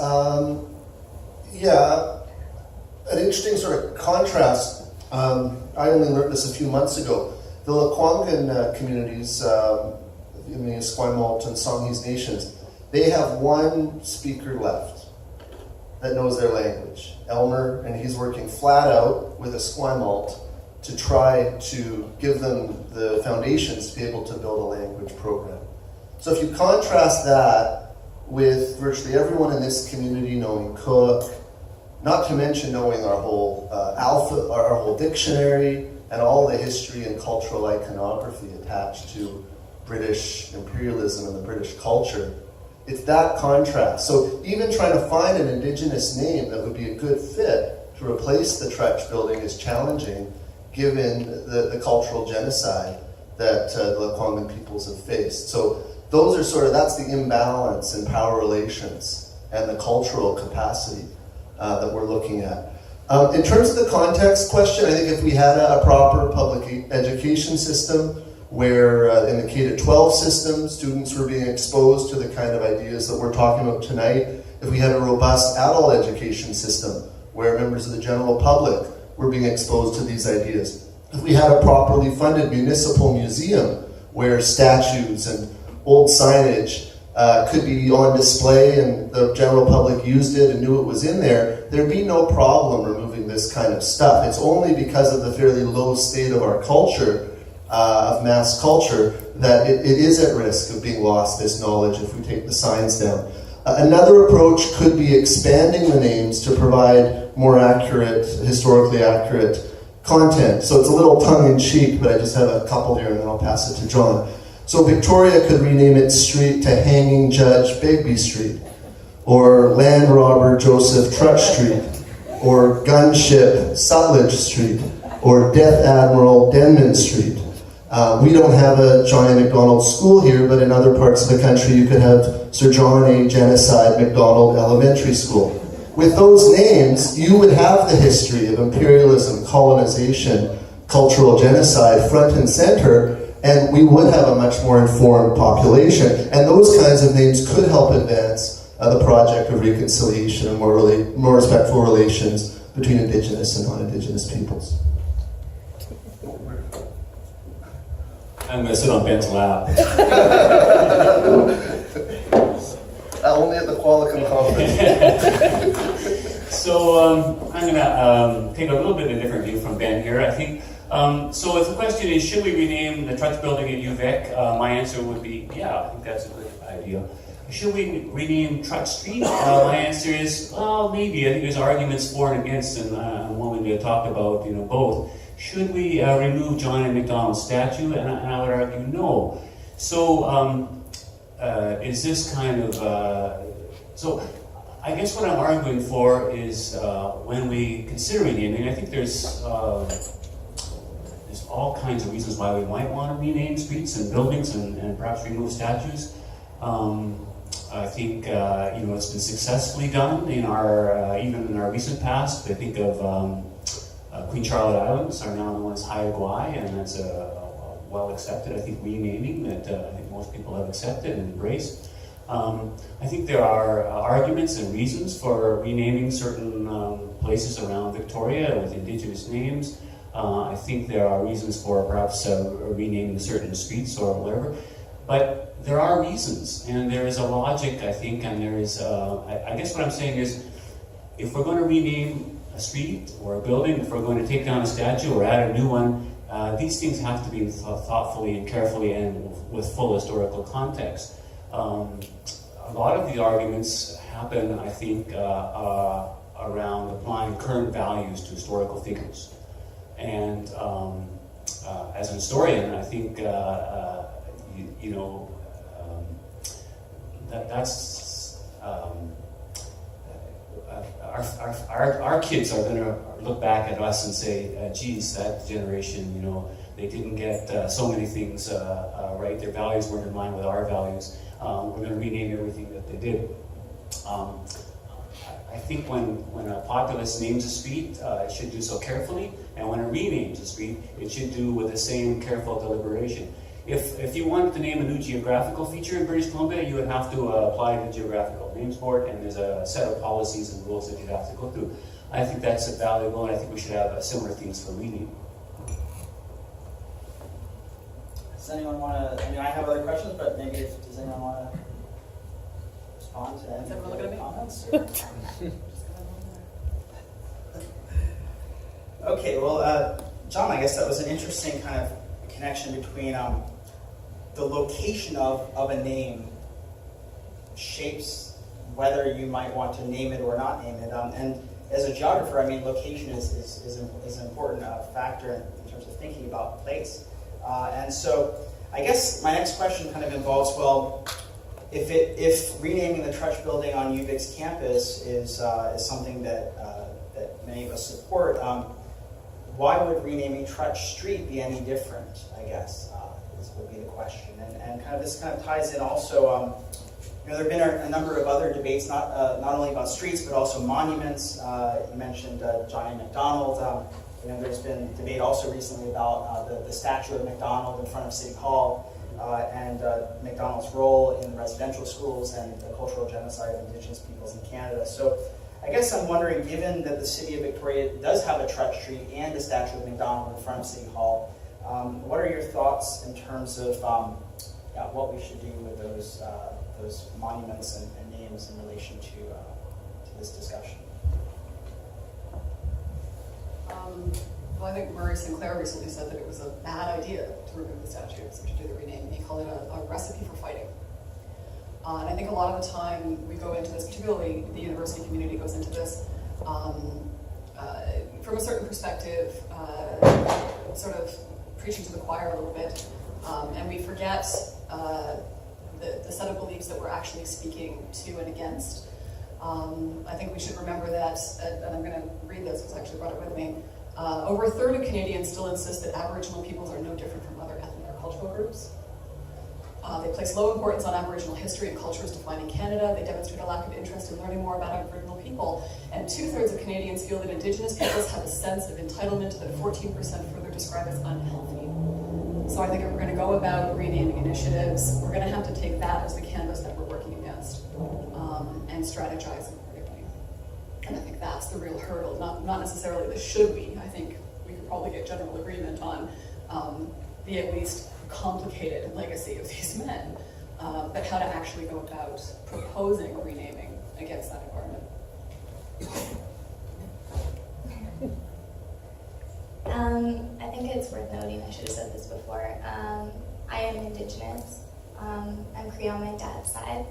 An interesting sort of contrast. I only learned this a few months ago. The Lekwungen communities in the Esquimalt and Songhees nations, they have one speaker left that knows their language, Elmer, and he's working flat out with Esquimalt to try to give them the foundations to be able to build a language program. So if you contrast that with virtually everyone in this community knowing Cook, not to mention knowing our whole our whole dictionary and all the history and cultural iconography attached to British imperialism and the British culture, it's that contrast. So even trying to find an Indigenous name that would be a good fit to replace the Trutch building is challenging, given the cultural genocide that the Lekwungen peoples have faced. So those are that's the imbalance in power relations and the cultural capacity that we're looking at. In terms of the context question, I think if we had a proper public education system where in the K-12 system, students were being exposed to the kind of ideas that we're talking about tonight, if we had a robust adult education system where members of the general public were being exposed to these ideas, if we had a properly funded municipal museum where statues and old signage could be on display and the general public used it and knew it was in there, there'd be no problem removing this kind of stuff. It's only because of the fairly low state of our culture, of mass culture, that it is at risk of being lost, this knowledge, if we take the signs down. Another approach could be expanding the names to provide more accurate, historically accurate content. So it's a little tongue-in-cheek, but I just have a couple here and then I'll pass it to John. So Victoria could rename its street to Hanging Judge Begbie Street, or Land Robber Joseph Trutch Street, or Gunship Sutledge Street, or Death Admiral Denman Street. We don't have a John A. Macdonald School here, but in other parts of the country you could have Sir John A. Genocide Macdonald Elementary School. With those names, you would have the history of imperialism, colonization, cultural genocide front and center, and we would have a much more informed population. And those kinds of names could help advance the project of reconciliation and more respectful relations between Indigenous and non-Indigenous peoples. I'm going to sit on Ben's lap. Only at the Qualicum conference. So I'm going to take a little bit of a different view from Ben here. I think, so if the question is, should we rename the Trutch building at UVic? My answer would be, yeah, I think that's a good idea. Should we rename Trutch Street? My answer is, well, maybe. I think there's arguments for and against, and I'm willing to talk about, both. Should we remove John A. Macdonald's statue? And I would argue no. So is this kind of... so I guess what I'm arguing for is when we consider renaming, I think there's all kinds of reasons why we might want to rename streets and buildings and perhaps remove statues. I think it's been successfully done in our even in our recent past. I think of Queen Charlotte Islands are now known as Hayaguai, and that's well accepted. I think renaming that I think most people have accepted and embraced. I think there are arguments and reasons for renaming certain places around Victoria with Indigenous names. I think there are reasons for perhaps renaming certain streets or whatever. But there are reasons, and there is a logic, I think, and there is, I guess what I'm saying is, if we're going to rename a street or a building, if we're going to take down a statue or add a new one, these things have to be thoughtfully and carefully and with full historical context. A lot of the arguments happen, I think, around applying current values to historical figures. And as an historian, I think that's our kids are going to look back at us and say, geez, that generation, they didn't get so many things right. Their values weren't in line with our values. We're going to rename everything that they did. I think when a populace names a street, it should do so carefully, and when it renames a street, it should do with the same careful deliberation. If you wanted to name a new geographical feature in British Columbia, you would have to apply to the Geographical Names Board, and there's a set of policies and rules that you'd have to go through. I think that's valuable, and I think we should have similar things for renaming. Does anyone want to, I have other questions, but maybe does anyone want to respond to any everyone looking at me? comments? Okay, well, John, I guess that was an interesting kind of connection between the location of a name shapes whether you might want to name it or not name it. And as a geographer, location is an important factor in terms of thinking about place. And so I guess my next question kind of involves, well, if renaming the Trutch building on UVic's campus is something that many of us support, why would renaming Trutch Street be any different, I guess, this would be the question. And this kind of ties in also, there have been a number of other debates, not only about streets, but also monuments. You mentioned John A. Macdonald. There's been debate also recently about the statue of Macdonald in front of City Hall and Macdonald's role in residential schools and the cultural genocide of Indigenous peoples in Canada. So I guess I'm wondering, given that the city of Victoria does have a Trutch Street and a statue of Macdonald in front of City Hall, what are your thoughts in terms of what we should do with those monuments and names in relation to this discussion. Well, I think Murray Sinclair recently said that it was a bad idea to remove the statues or to do the rename. He called it a recipe for fighting. And I think a lot of the time we go into this, particularly the university community goes into this, from a certain perspective, sort of preaching to the choir a little bit, and we forget the set of beliefs that we're actually speaking to and against. I think we should remember that, and I'm going to read this because I actually brought it with me. Over a third of Canadians still insist that Aboriginal peoples are no different from other ethnic or cultural groups. They place low importance on Aboriginal history and cultures defined in Canada. They demonstrate a lack of interest in learning more about Aboriginal people. And 2/3 of Canadians feel that Indigenous peoples have a sense of entitlement that 14% further describe as unhealthy. So I think if we're going to go about renaming initiatives, we're going to have to take that as the canvas that we're working against and strategize accordingly. And I think that's the real hurdle, not necessarily the should we. I think we could probably get general agreement on the at least complicated legacy of these men, but how to actually go about proposing renaming against that environment. I think it's worth noting, I should have said this before, I am Indigenous. I'm Cree on my dad's side.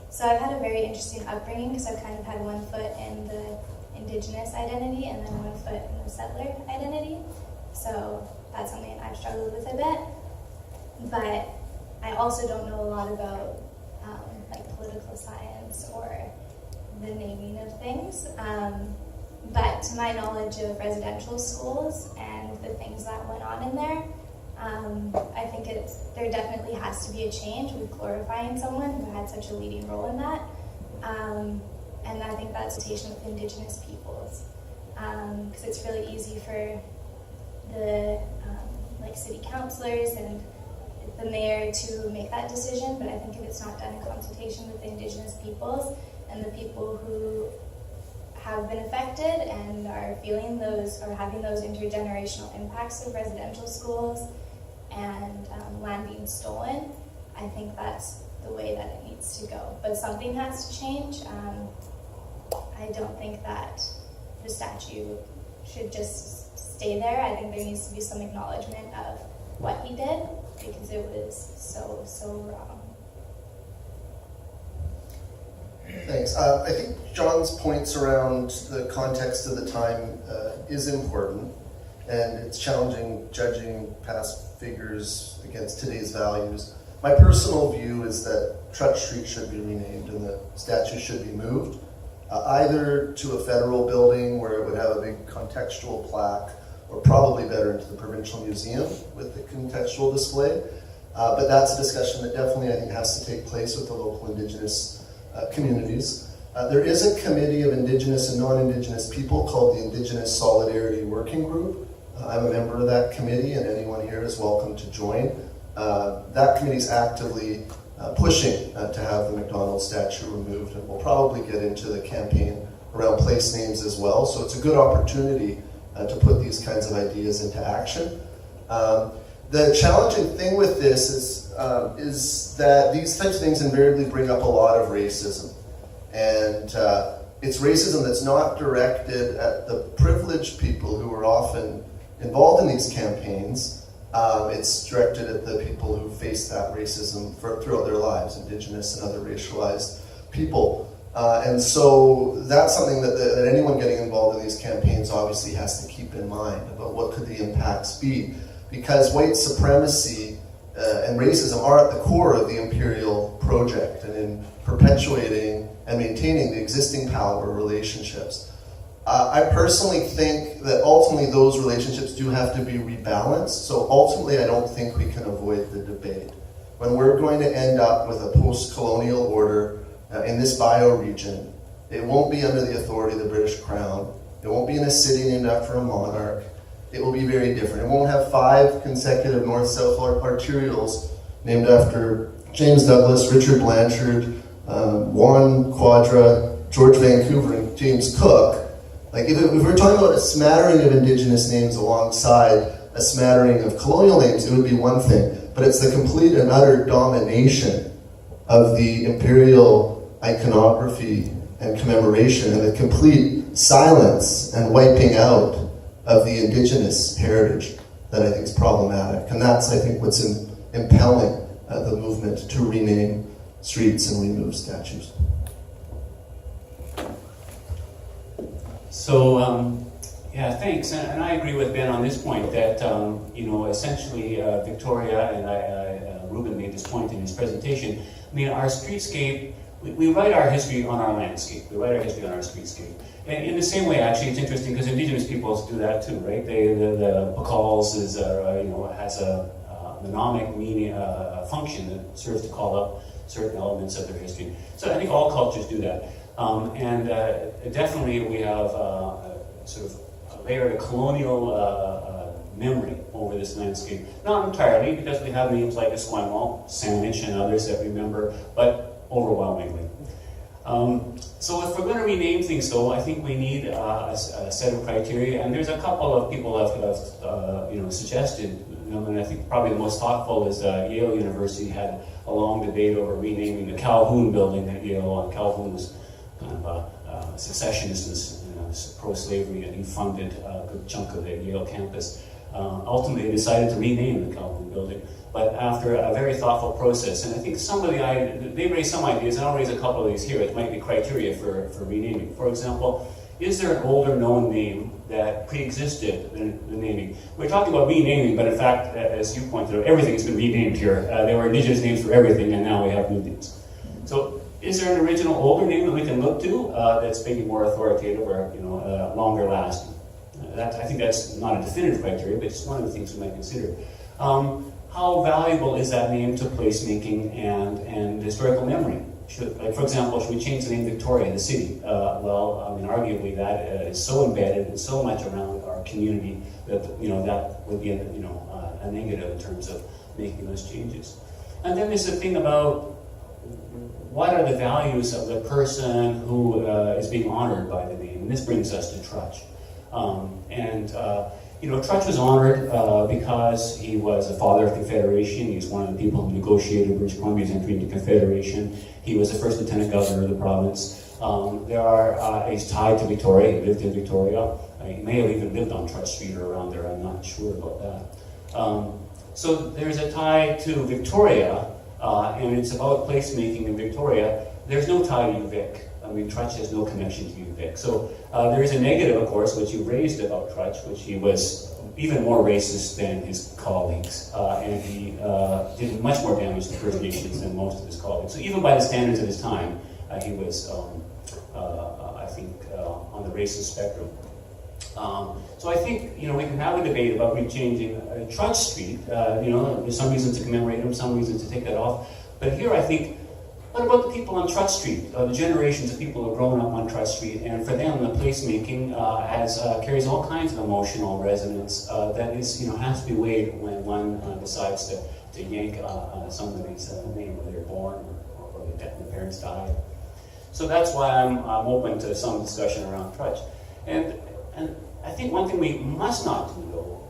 So I've had a very interesting upbringing because I've kind of had one foot in the Indigenous identity and then one foot in the settler identity. So that's something I've struggled with a bit. But I also don't know a lot about like political science or the naming of things. But to my knowledge of residential schools and the things that went on in there, I think there definitely has to be a change with glorifying someone who had such a leading role in that. And I think that's a situation with Indigenous peoples. Because it's really easy for the like city councilors and the mayor to make that decision, but I think if it's not done in consultation with the Indigenous peoples and the people who have been affected and are feeling those or having those intergenerational impacts of residential schools and land being stolen, I think that's the way that it needs to go. But something has to change. I don't think that the statue should just stay there. I think there needs to be some acknowledgement of what he did because it was so wrong. Thanks. I think John's points around the context of the time is important, and it's challenging judging past figures against today's values. My personal view is that Trutch Street should be renamed and the statue should be moved, either to a federal building where it would have a big contextual plaque, or probably better into the Provincial Museum with the contextual display. But that's a discussion that definitely I think has to take place with the local Indigenous communities. There is a committee of Indigenous and non-Indigenous people called the Indigenous Solidarity Working Group. I'm a member of that committee, and anyone here is welcome to join. That committee is actively pushing to have the McDonald's statue removed, and we'll probably get into the campaign around place names as well. So it's a good opportunity to put these kinds of ideas into action. The challenging thing with this is that these types of things invariably bring up a lot of racism. And it's racism that's not directed at the privileged people who are often involved in these campaigns. It's directed at the people who face that racism throughout their lives, Indigenous and other racialized people. And so that's something that anyone getting involved in these campaigns obviously has to keep in mind about what could the impacts be. Because white supremacy and racism are at the core of the imperial project and in perpetuating and maintaining the existing power relationships. I personally think that ultimately those relationships do have to be rebalanced. So ultimately I don't think we can avoid the debate. When we're going to end up with a post-colonial order in this bioregion, it won't be under the authority of the British Crown. It won't be in a city named after a monarch. It will be very different. It won't have 5 consecutive north-south arterials named after James Douglas, Richard Blanchard, Juan Quadra, George Vancouver, and James Cook. Like if we're talking about a smattering of Indigenous names alongside a smattering of colonial names, it would be one thing. But but it's the complete and utter domination of the imperial iconography and commemoration, and the complete silence and wiping out of the Indigenous heritage that I think is problematic. And that's, I think, what's impelling the movement to rename streets and remove statues. So, yeah, thanks. And I agree with Ben on this point that, essentially Victoria and Reuben made this point in his presentation. I mean, our streetscape, we write our history on our landscape. We write our history on our streetscape. And in the same way, actually, it's interesting because Indigenous peoples do that too, right? The Bacalls has a mnemonic meaning, function that serves to call up certain elements of their history. So I think all cultures do that. Definitely we have sort of a layer of colonial memory over this landscape. Not entirely, because we have names like Esquimalt, Saanich, and others that remember, but overwhelmingly. So if we're going to rename things, though, I think we need a set of criteria, and there's a couple of people have suggested them, and I think probably the most thoughtful is Yale University had a long debate over renaming the Calhoun building at Yale. And Calhoun was kind of a secessionist and pro-slavery, and he funded a good chunk of the Yale campus. Ultimately, they decided to rename the Calhoun building, but after a very thoughtful process. And I think they raised some ideas, and I'll raise a couple of these here. It might be criteria for renaming. For example, is there an older known name that pre-existed the naming? We're talking about renaming, but in fact, as you pointed out, everything has been renamed here. There were Indigenous names for everything, and now we have new names. So, is there an original older name that we can look to that's maybe more authoritative or longer lasting? I think that's not a definitive criteria, but it's one of the things we might consider. How valuable is that name to placemaking and historical memory? For example, should we change the name Victoria, the city? Arguably that is so embedded and so much around our community that that would be a negative in terms of making those changes. And then there's the thing about what are the values of the person who is being honored by the name? And this brings us to Trutch. Trutch was honored because he was a father of Confederation. He was one of the people who negotiated British Columbia's entry into Confederation. He was the first lieutenant governor of the province. He's tied to Victoria. He lived in Victoria. He may have even lived on Trutch Street or around there. I'm not sure about that. So there's a tie to Victoria, and it's about placemaking in Victoria. There's no tie to UVic. I mean, Trutch has no connection to UVic. So there is a negative, of course, which you raised about Trutch, which he was even more racist than his colleagues, and he did much more damage to First Nations than most of his colleagues. So even by the standards of his time, he was, I think, on the racist spectrum. So I think, we can have a debate about rechanging Trutch Street. There's some reason to commemorate him, some reason to take that off. But here I think, what about the people on Trutch Street, the generations of people who have grown up on Trutch Street, and for them the placemaking carries all kinds of emotional resonance that is, has to be weighed when one decides to yank somebody's name when they're born or their parents died. So that's why I'm open to some discussion around Trutch. And I think one thing we must not do, though,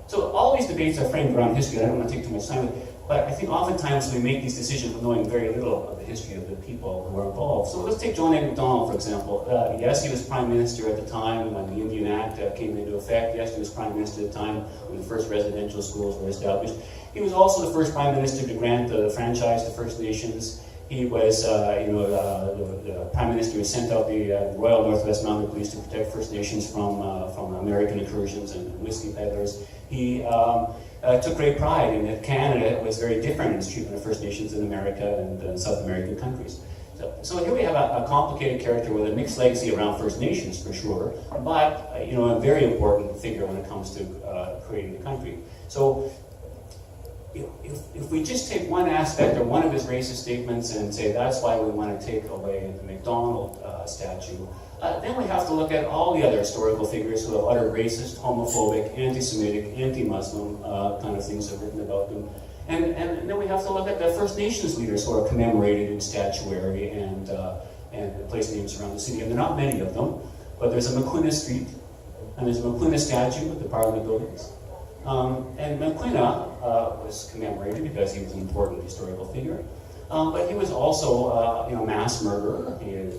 so all these debates are framed around history. I don't want to take too much time with it. But I think oftentimes we make these decisions knowing very little of the history of the people who are involved. So let's take John A. Macdonald, for example. Yes, he was Prime Minister at the time when the Indian Act came into effect. Yes, he was Prime Minister at the time when the first residential schools were established. He was also the first Prime Minister to grant the franchise to First Nations. He was, the Prime Minister who sent out the Royal Northwest Mounted Police to protect First Nations from American incursions and whiskey peddlers. He took great pride in that Canada was very different in its treatment of First Nations in America and South American countries. So here we have a complicated character with a mixed legacy around First Nations for sure, but a very important figure when it comes to creating the country. So if we just take one aspect or one of his racist statements and say that's why we want to take away the MacDonald statue, then we have to look at all the other historical figures who have uttered racist, homophobic, anti-Semitic, anti-Muslim kind of things that are written about them. And then we have to look at the First Nations leaders who are commemorated in statuary and place names around the city. And there are not many of them, but there's a McQuinna Street, and there's a McQuinna statue at the Parliament buildings. And McQuina was commemorated because he was an important historical figure. But he was also a mass murderer. He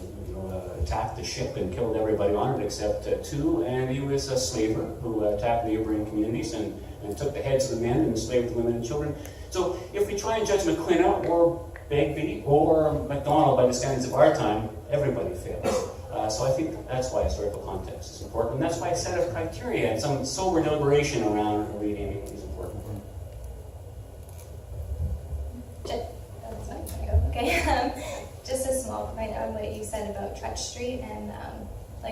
attacked the ship and killed everybody on it except two. And he was a slaver who attacked neighboring communities and took the heads of the men and enslaved the women and children. So if we try and judge McQuina or Begbie or MacDonald by the standards of our time, everybody fails. So I think that's why historical context is important. And that's why a set of criteria and some sober deliberation around renaming is important. Okay, just a small point on what you said about Trutch Street and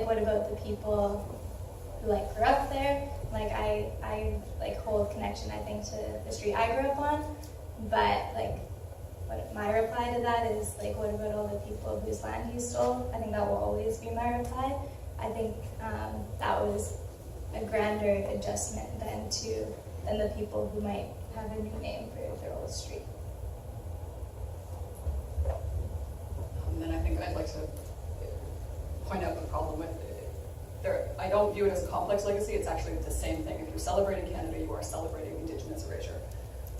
what about the people who grew up there? I hold connection, I think, to the street I grew up on, but what my reply to that is what about all the people whose land he stole? I think that will always be my reply. I think that was a grander adjustment than the people who might have a new name for their old street. And then I think I'd like to point out the problem with I don't view it as a complex legacy. It's actually the same thing. If you're celebrating Canada, you are celebrating Indigenous erasure.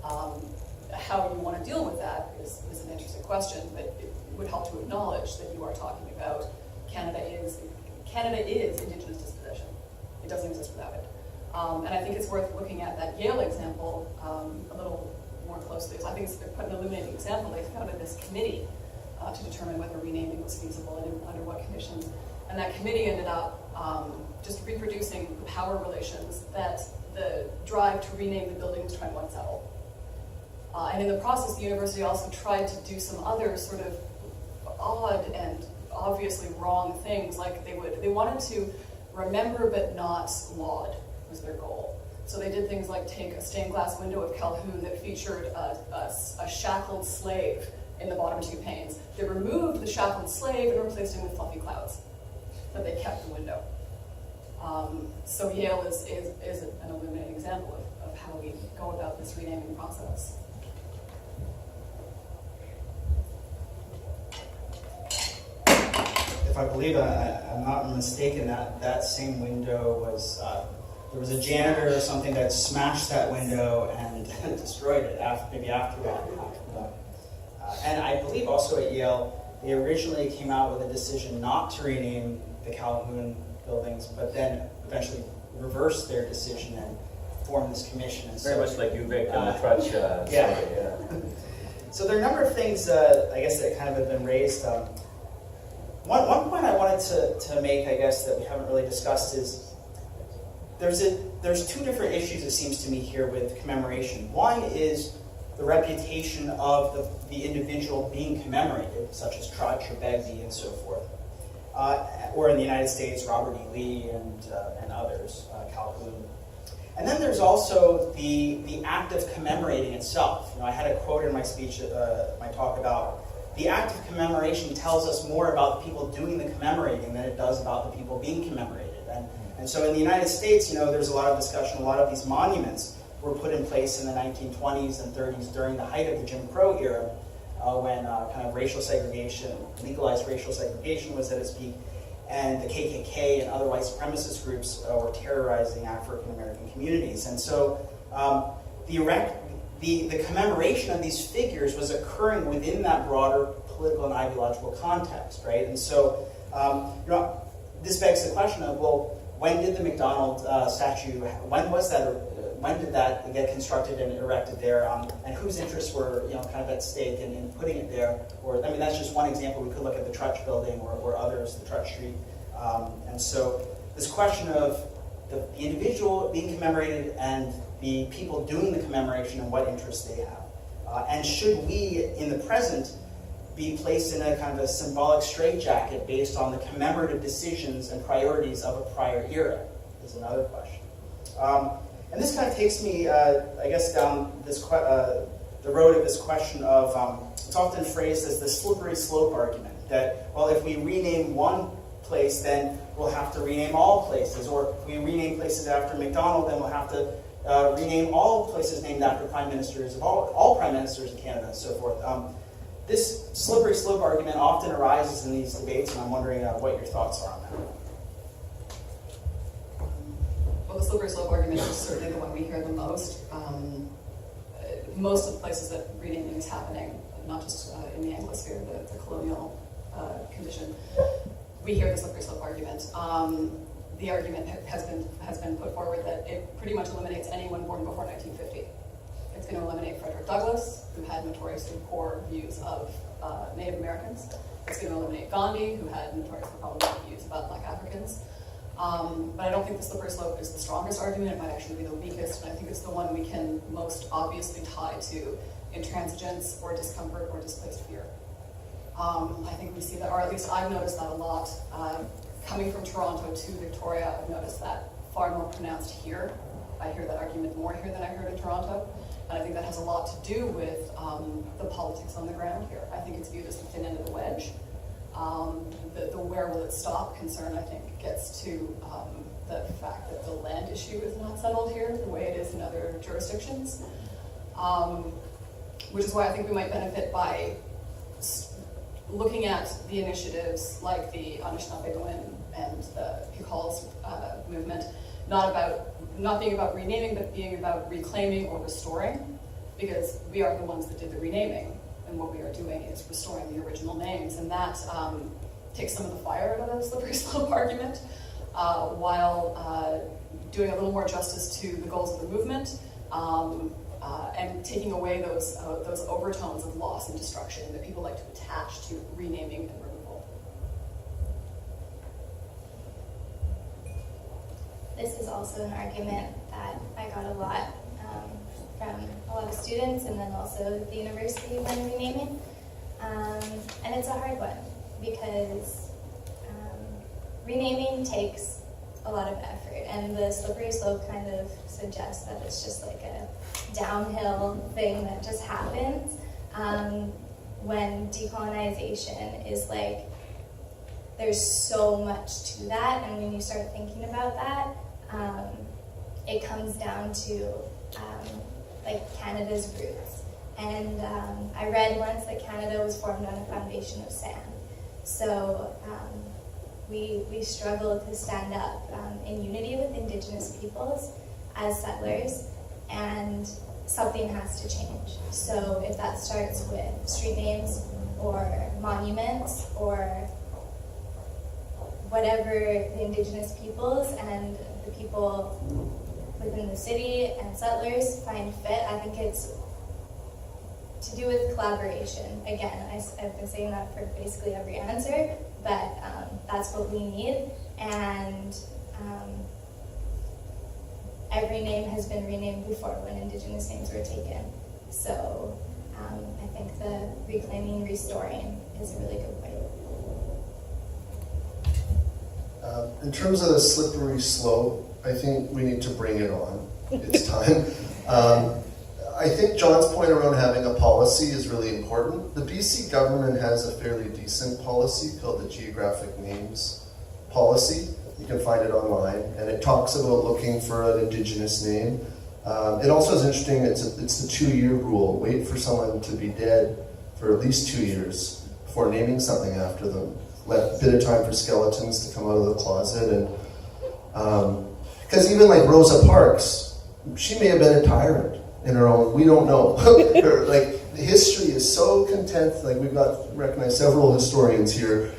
How you want to deal with that is an interesting question, but it would help to acknowledge that you are talking about Canada is Indigenous dispossession. It doesn't exist without it. And I think it's worth looking at that Yale example a little more closely. So I think it's quite an illuminating example. They founded this committee to determine whether renaming was feasible and under what conditions. And that committee ended up just reproducing the power relations that the drive to rename the building was trying to unsettle. And in the process, the university also tried to do some other sort of odd and obviously wrong things. They wanted to remember but not laud was their goal. So they did things like take a stained glass window of Calhoun that featured a shackled slave in the bottom two panes. They removed the shackled slave and replaced him with fluffy clouds, but they kept the window. So Yale is an illuminating example of how we go about this renaming process. If I believe I'm not mistaken, that same window was, there was a janitor or something that smashed that window and destroyed it maybe after that. And I believe also at Yale, they originally came out with a decision not to rename the Calhoun buildings, but then eventually reversed their decision and formed this commission. And Very much like UVic and the Trutch. Yeah. So there are a number of things, I guess, that kind of have been raised. One point I wanted to make, I guess, that we haven't really discussed is there's two different issues, it seems to me, here with commemoration. One is the reputation of the individual being commemorated, such as Trutch or Begbie and so forth. Or in the United States, Robert E. Lee and others, Calhoun. And then there's also the act of commemorating itself. I had a quote in my speech, my talk about the act of commemoration tells us more about the people doing the commemorating than it does about the people being commemorated. And so in the United States, there's a lot of discussion, a lot of these monuments were put in place in the 1920s and 30s during the height of the Jim Crow era, when kind of racial segregation, legalized racial segregation was at its peak, and the KKK and other white supremacist groups were terrorizing African American communities. And so the commemoration of these figures was occurring within that broader political and ideological context, right? And so, this begs the question of, well, when did the McDonald statue, when did that get constructed and erected there, and whose interests were, kind of at stake in putting it there? Or, that's just one example. We could look at the Trutch building or others, the Trutch Street. And so, this question of the individual being commemorated and the people doing the commemoration and what interests they have. And should we, in the present, be placed in a kind of a symbolic straitjacket based on the commemorative decisions and priorities of a prior era, is another question. And this kind of takes me, I guess, down this the road of this question of, it's often phrased as the slippery slope argument, that, well, if we rename one place, then we'll have to rename all places, or if we rename places after McDonald, then we'll have to rename all places named after prime ministers of all prime ministers in Canada and so forth. This slippery slope argument often arises in these debates, and I'm wondering what your thoughts are on that. Well, the slippery slope argument is certainly the one we hear the most. Most of the places that renaming is happening, not just in the Anglosphere, the colonial condition, we hear the slippery slope argument. The argument has been put forward that it pretty much eliminates anyone born before 1950. It's going to eliminate Frederick Douglass, who had notoriously poor views of Native Americans. It's going to eliminate Gandhi, who had notoriously problematic views about Black Africans. But I don't think the slippery slope is the strongest argument. It might actually be the weakest, and I think it's the one we can most obviously tie to intransigence or discomfort or displaced fear. I think we see that, or at least I've noticed that a lot. Coming from Toronto to Victoria, I've noticed that far more pronounced here. I hear that argument more here than I heard in Toronto. And I think that has a lot to do with the politics on the ground here. I think it's viewed as the thin end of the wedge. The where will it stop concern, I think, gets to the fact that the land issue is not settled here the way it is in other jurisdictions. Which is why I think we might benefit by looking at the initiatives like the Anishinaabe and the Pical's movement, not being about renaming, but being about reclaiming or restoring, because we are the ones that did the renaming, and what we are doing is restoring the original names, and that takes some of the fire out of the slippery slope argument, while doing a little more justice to the goals of the movement, and taking away those overtones of loss and destruction that people like to attach to renaming and removal. This is also an argument that I got a lot from a lot of students, and then also the university when renaming. And it's a hard one because renaming takes a lot of effort, and the slippery slope kind of suggests that it's just like a downhill thing that just happens when decolonization is like, there's so much to that, and when you start thinking about that, it comes down to like Canada's roots. And I read once that Canada was formed on a foundation of sand. So we struggle to stand up in unity with Indigenous peoples as settlers, and something has to change. So if that starts with street names or monuments or whatever the Indigenous peoples and the people within the city and settlers find fit, I think it's to do with collaboration. Again, I've been saying that for basically every answer, but that's what we need. And every name has been renamed before when Indigenous names were taken. So I think the reclaiming, restoring is a really good way. In terms of the slippery slope, I think we need to bring it on. It's time. I think John's point around having a policy is really important. The BC government has a fairly decent policy called the Geographic Names Policy. You can find it online, and it talks about looking for an Indigenous name. It also is interesting, it's the 2-year rule. Wait for someone to be dead for at least 2 years before naming something after them. Let a bit of time for skeletons to come out of the closet. And because even like Rosa Parks, she may have been a tyrant in her own, we don't know. Like, history is so content, like we've got recognized several historians here.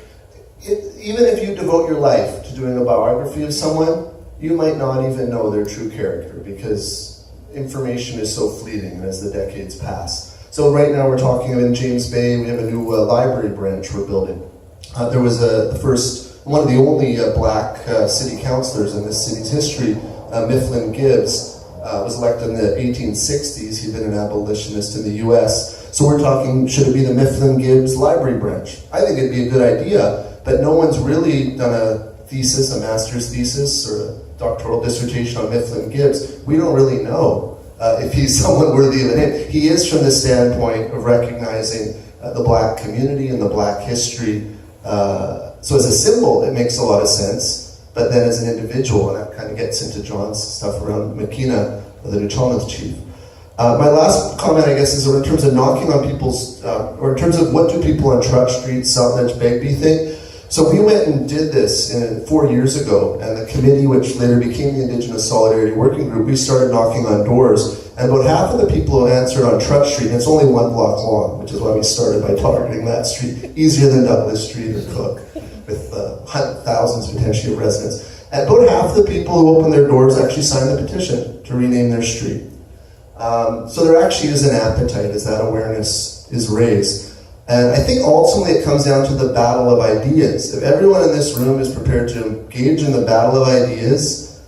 Even if you devote your life to doing a biography of someone, you might not even know their true character because information is so fleeting as the decades pass. So right now we're talking in James Bay, we have a new library branch we're building. There was one of the only black city councillors in this city's history, Mifflin Gibbs, was elected in the 1860s. He'd been an abolitionist in the US. So we're talking, should it be the Mifflin Gibbs Library Branch? I think it'd be a good idea, but no one's really done a thesis, a master's thesis, or a doctoral dissertation on Mifflin Gibbs. We don't really know if he's someone worthy of a name. He is from the standpoint of recognizing the black community and the black history. So as a symbol, it makes a lot of sense. But then as an individual, and that kind of gets into John's stuff around Makina, the Nuu-chah-nulth chief. My last comment, I guess, is in terms of knocking on people's, or in terms of what do people on Trotch Street, South Edge, Begbie think. So we went and did this 4 years ago, and the committee, which later became the Indigenous Solidarity Working Group, we started knocking on doors, and about half of the people who answered on Trudge Street, and it's only 1 block long, which is why we started by targeting that street, easier than Douglas Street or Cook, with thousands potentially of residents. And about half the people who opened their doors actually signed the petition to rename their street. So there actually is an appetite as that awareness is raised. And I think ultimately it comes down to the battle of ideas. If everyone in this room is prepared to engage in the battle of ideas,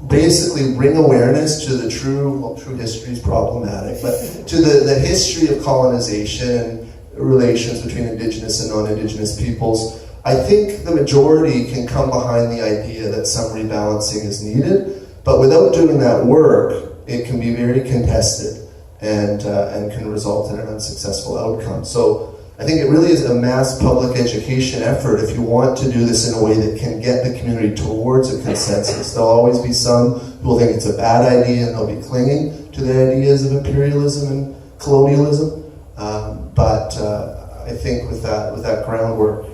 basically bring awareness to the true history is problematic, but to the history of colonization and relations between Indigenous and non-Indigenous peoples, I think the majority can come behind the idea that some rebalancing is needed, but without doing that work, it can be very contested and can result in an unsuccessful outcome. So I think it really is a mass public education effort if you want to do this in a way that can get the community towards a consensus. There'll always be some who will think it's a bad idea and they'll be clinging to the ideas of imperialism and colonialism. But I think with that groundwork,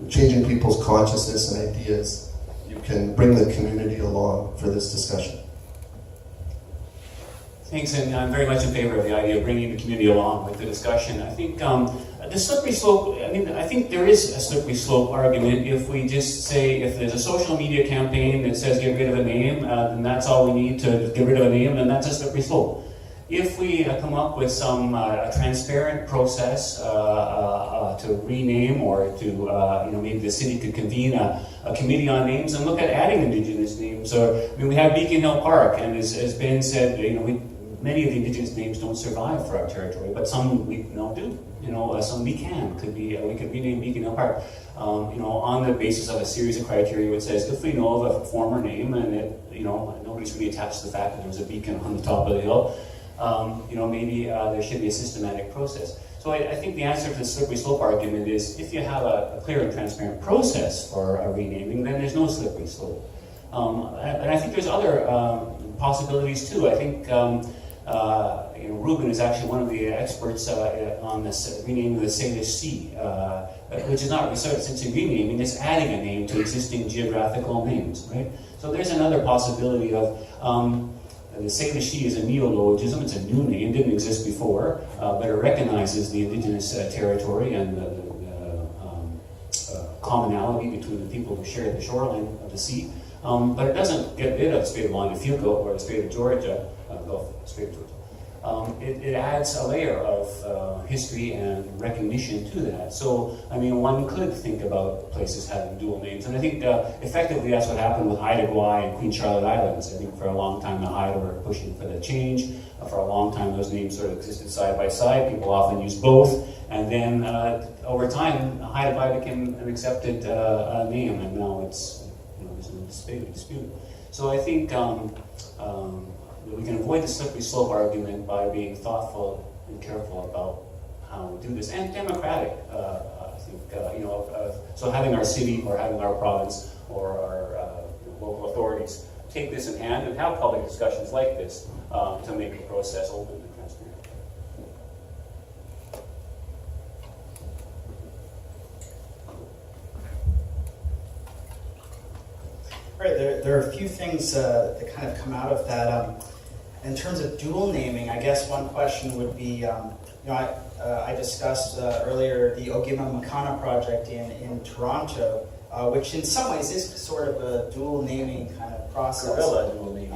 changing people's consciousness and ideas, you can bring the community along for this discussion. Thanks, and I'm very much in favor of the idea of bringing the community along with the discussion. I think the slippery slope, I think there is a slippery slope argument if we just say, if there's a social media campaign that says get rid of a name, then that's all we need to get rid of a name, then that's a slippery slope. If we come up with some transparent process to rename, or to, maybe the city could convene a committee on names and look at adding Indigenous names. Or, we have Beacon Hill Park, and as Ben said, many of the Indigenous names don't survive for our territory, but some we do. Some we could rename Beacon Hill Park, on the basis of a series of criteria which says if we know of a former name and it, nobody's really attached to the fact that there was a beacon on the top of the hill, maybe there should be a systematic process. So I think the answer to the slippery slope argument is if you have a clear and transparent process for a renaming, then there's no slippery slope. And I think there's other possibilities too. I think Reuben is actually one of the experts on this renaming of the Salish Sea, which is not essentially renaming, it's adding a name to existing geographical names, right? So there's another possibility of the Salish Sea is a neologism. It's a new name, didn't exist before, but it recognizes the Indigenous territory and the commonality between the people who share the shoreline of the sea. But it doesn't get rid of the Strait of Montefiore or the Strait of Georgia, Strait of Georgia. It adds a layer of history and recognition to that. So, one could think about places having dual names. And I think effectively that's what happened with Haida Gwaii and Queen Charlotte Islands. I think for a long time the Haida were pushing for the change. For a long time those names sort of existed side by side. People often used both. And then over time, Haida Gwaii became an accepted name, and now it's disputed. So I think we can avoid the slippery slope argument by being thoughtful and careful about how we do this, and democratic. I think so having our city or having our province or our local authorities take this in hand and have public discussions like this to make the process open and transparent. Right, there are a few things that kind of come out of that. In terms of dual naming, I guess one question would be, I discussed earlier the Ogima Makana project in Toronto, which in some ways is sort of a dual naming kind of process. Guerrilla dual naming.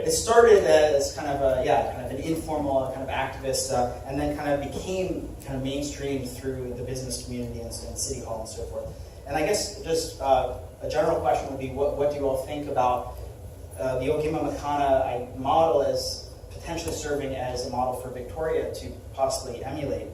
It started as kind of an informal kind of activist, and then kind of became kind of mainstream through the business community and City Hall and so forth. And I guess just a general question would be, what do you all think about the Ogima Makana model as potentially serving as a model for Victoria to possibly emulate?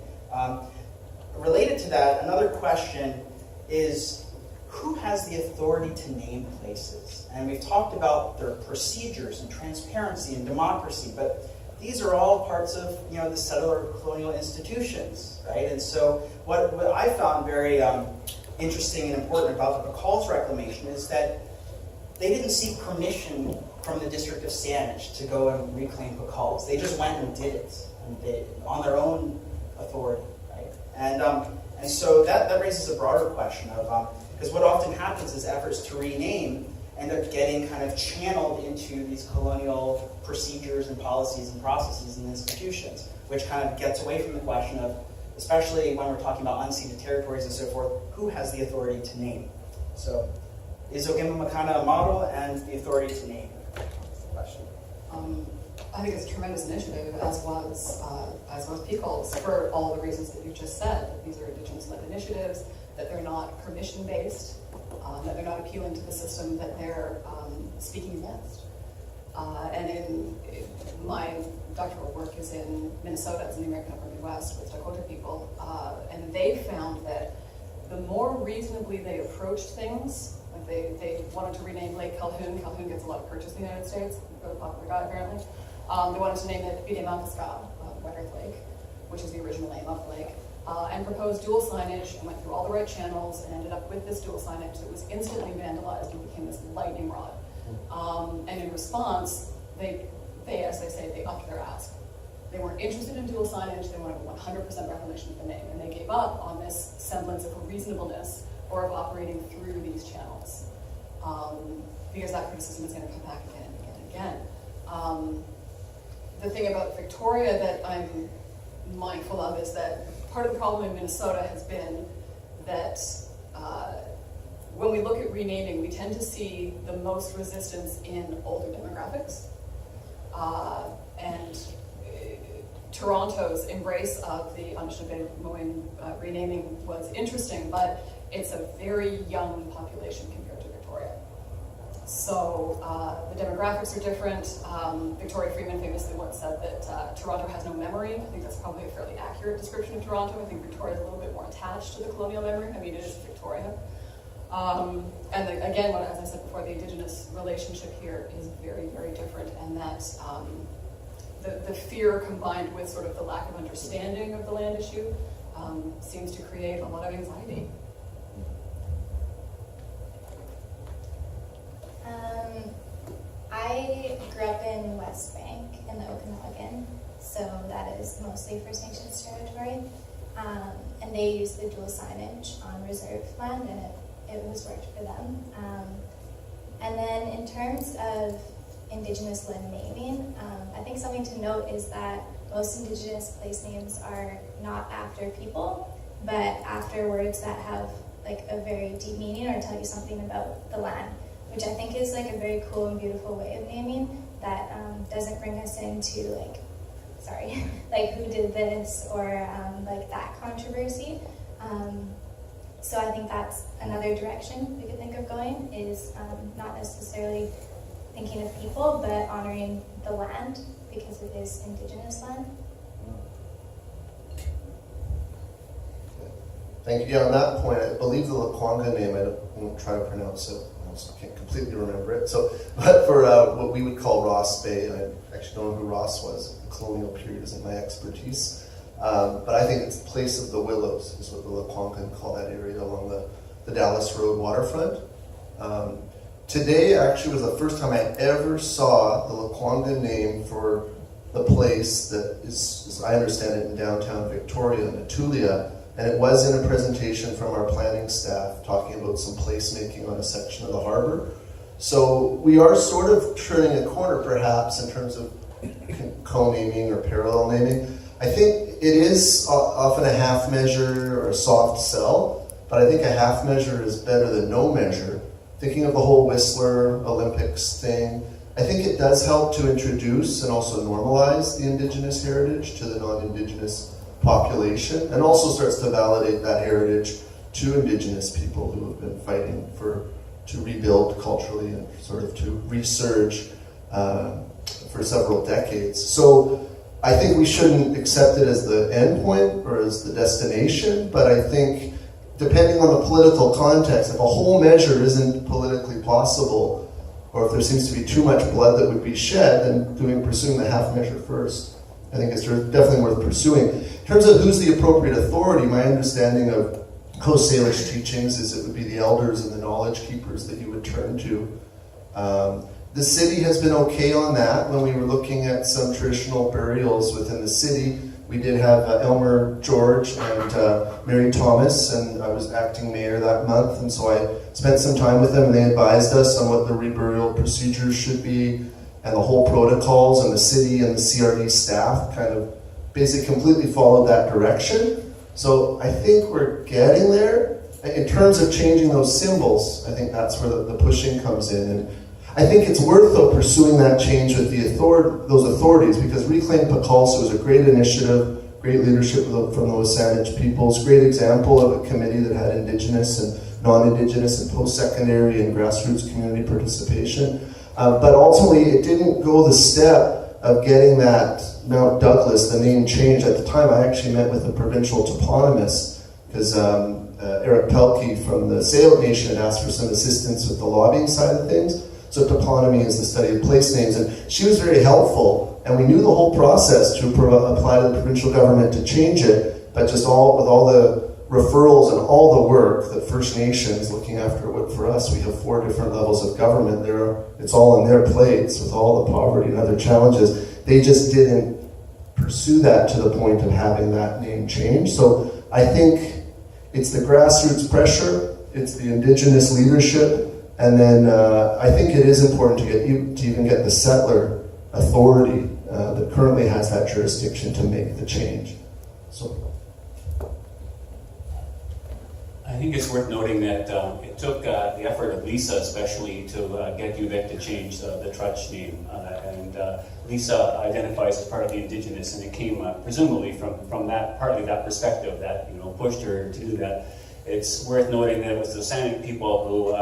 Related to that, another question is, who has the authority to name places? And we've talked about their procedures and transparency and democracy, but these are all parts of the settler colonial institutions, right? And so what I found very interesting and important about the Bacall's reclamation is that they didn't seek permission from the District of Saanich to go and reclaim Bacalls. They just went and did it, on their own authority, right? And so that raises a broader question of, Because what often happens is efforts to rename end up getting kind of channeled into these colonial procedures and policies and processes and institutions, which kind of gets away from the question of, especially when we're talking about unceded territories and so forth, who has the authority to name? So, is Ogema Makana a model and the authority to name? That's the question. I think it's a tremendous initiative, as was Pickles, for all the reasons that you just said. That these are Indigenous-led initiatives, that they're not permission-based, that they're not appealing to the system that they're speaking against. And in my doctoral work is in Minnesota, it's in the American Upper Midwest with Dakota people, and they found that the more reasonably they approached things, like they wanted to rename Lake Calhoun. Calhoun gets a lot of purchase in the United States, really popular guy apparently. They wanted to name it Bidemafiska, White Earth Lake, which is the original name of the lake, and proposed dual signage and went through all the right channels and ended up with this dual signage that was instantly vandalized and became this lightning rod. And in response, they, as they say, they upped their ask. They weren't interested in dual signage, they wanted 100% reclamation of the name, and they gave up on this semblance of a reasonableness or of operating through these channels. Because that criticism is going to come back again and again and again. The thing about Victoria that I'm mindful of is that part of the problem in Minnesota has been that when we look at renaming, we tend to see the most resistance in older demographics. And Toronto's embrace of the Anishinaabe renaming was interesting, but it's a very young population compared to Victoria. So the demographics are different. Victoria Freeman famously once said that Toronto has no memory. I think that's probably a fairly accurate description of Toronto. I think Victoria is a little bit more attached to the colonial memory. I mean, it is Victoria. And again, as I said before, the Indigenous relationship here is very, very different, and that the fear combined with sort of the lack of understanding of the land issue seems to create a lot of anxiety. I grew up in West Bank in the Okanagan, so that is mostly First Nations territory. And they use the dual signage on reserved land, and it was worked for them. And then in terms of Indigenous-led naming, I think something to note is that most Indigenous place names are not after people, but after words that have like a very deep meaning or tell you something about the land, which I think is like a very cool and beautiful way of naming that doesn't bring us into like, like who did this or like that controversy. So I think that's another direction we could think of going, is not necessarily thinking of people, but honoring the land because it is Indigenous land. Thank you. Yeah, on that point, I believe the Lekwanga name, I won't try to pronounce it, I can't completely remember it. So, but for what we would call Ross Bay, I actually don't know who Ross was. The colonial period isn't my expertise. But I think it's the place of the willows, is what the Lekwanga call that area along the Dallas Road waterfront. Today actually was the first time I ever saw the Lekwanga name for the place that is, as I understand it, in downtown Victoria, Natulia, and it was in a presentation from our planning staff talking about some placemaking on a section of the harbor. So we are sort of turning a corner perhaps in terms of co-naming or parallel naming. I think it is often a half measure or a soft sell, but I think a half measure is better than no measure. Thinking of the whole Whistler Olympics thing, I think it does help to introduce and also normalize the Indigenous heritage to the non-Indigenous population, and also starts to validate that heritage to Indigenous people who have been fighting to rebuild culturally and sort of to resurge for several decades. So I think we shouldn't accept it as the end point or as the destination, but I think depending on the political context, if a whole measure isn't politically possible, or if there seems to be too much blood that would be shed, then pursuing the half measure first, I think it's definitely worth pursuing. In terms of who's the appropriate authority, my understanding of Coast Salish teachings is it would be the elders and the knowledge keepers that you would turn to. The city has been okay on that. When we were looking at some traditional burials within the city, We did have Elmer George and Mary Thomas, and I was acting mayor that month, and so I spent some time with them, and they advised us on what the reburial procedures should be, and the whole protocols, and the city and the CRD staff kind of basically completely followed that direction. So I think we're getting there. In terms of changing those symbols, I think that's where the pushing comes in. And I think it's worth, though, pursuing that change with those authorities, because Reclaim Pekalsa was a great initiative, great leadership from the Wasanich peoples, great example of a committee that had Indigenous and non-Indigenous and post-secondary and grassroots community participation. But ultimately, it didn't go the step of getting that Mount Douglas, the name changed. At the time, I actually met with a provincial toponymist, because Eric Pelkey from the Sailed Nation had asked for some assistance with the lobbying side of things. So toponymy is the study of place names, and she was very helpful, and we knew the whole process to apply to the provincial government to change it, but just with all the referrals and all the work that First Nations, looking after what for us, we have 4 different levels of government there, it's all on their plates with all the poverty and other challenges. They just didn't pursue that to the point of having that name change. So I think it's the grassroots pressure, it's the Indigenous leadership, and then I think it is important to even get the settler authority that currently has that jurisdiction to make the change. So I think it's worth noting that it took the effort of Lisa especially to get UVic to change the Trutch name. And Lisa identifies as part of the Indigenous, and it came presumably from that, partly that perspective that pushed her to do that. It's worth noting that it was the Sanic people who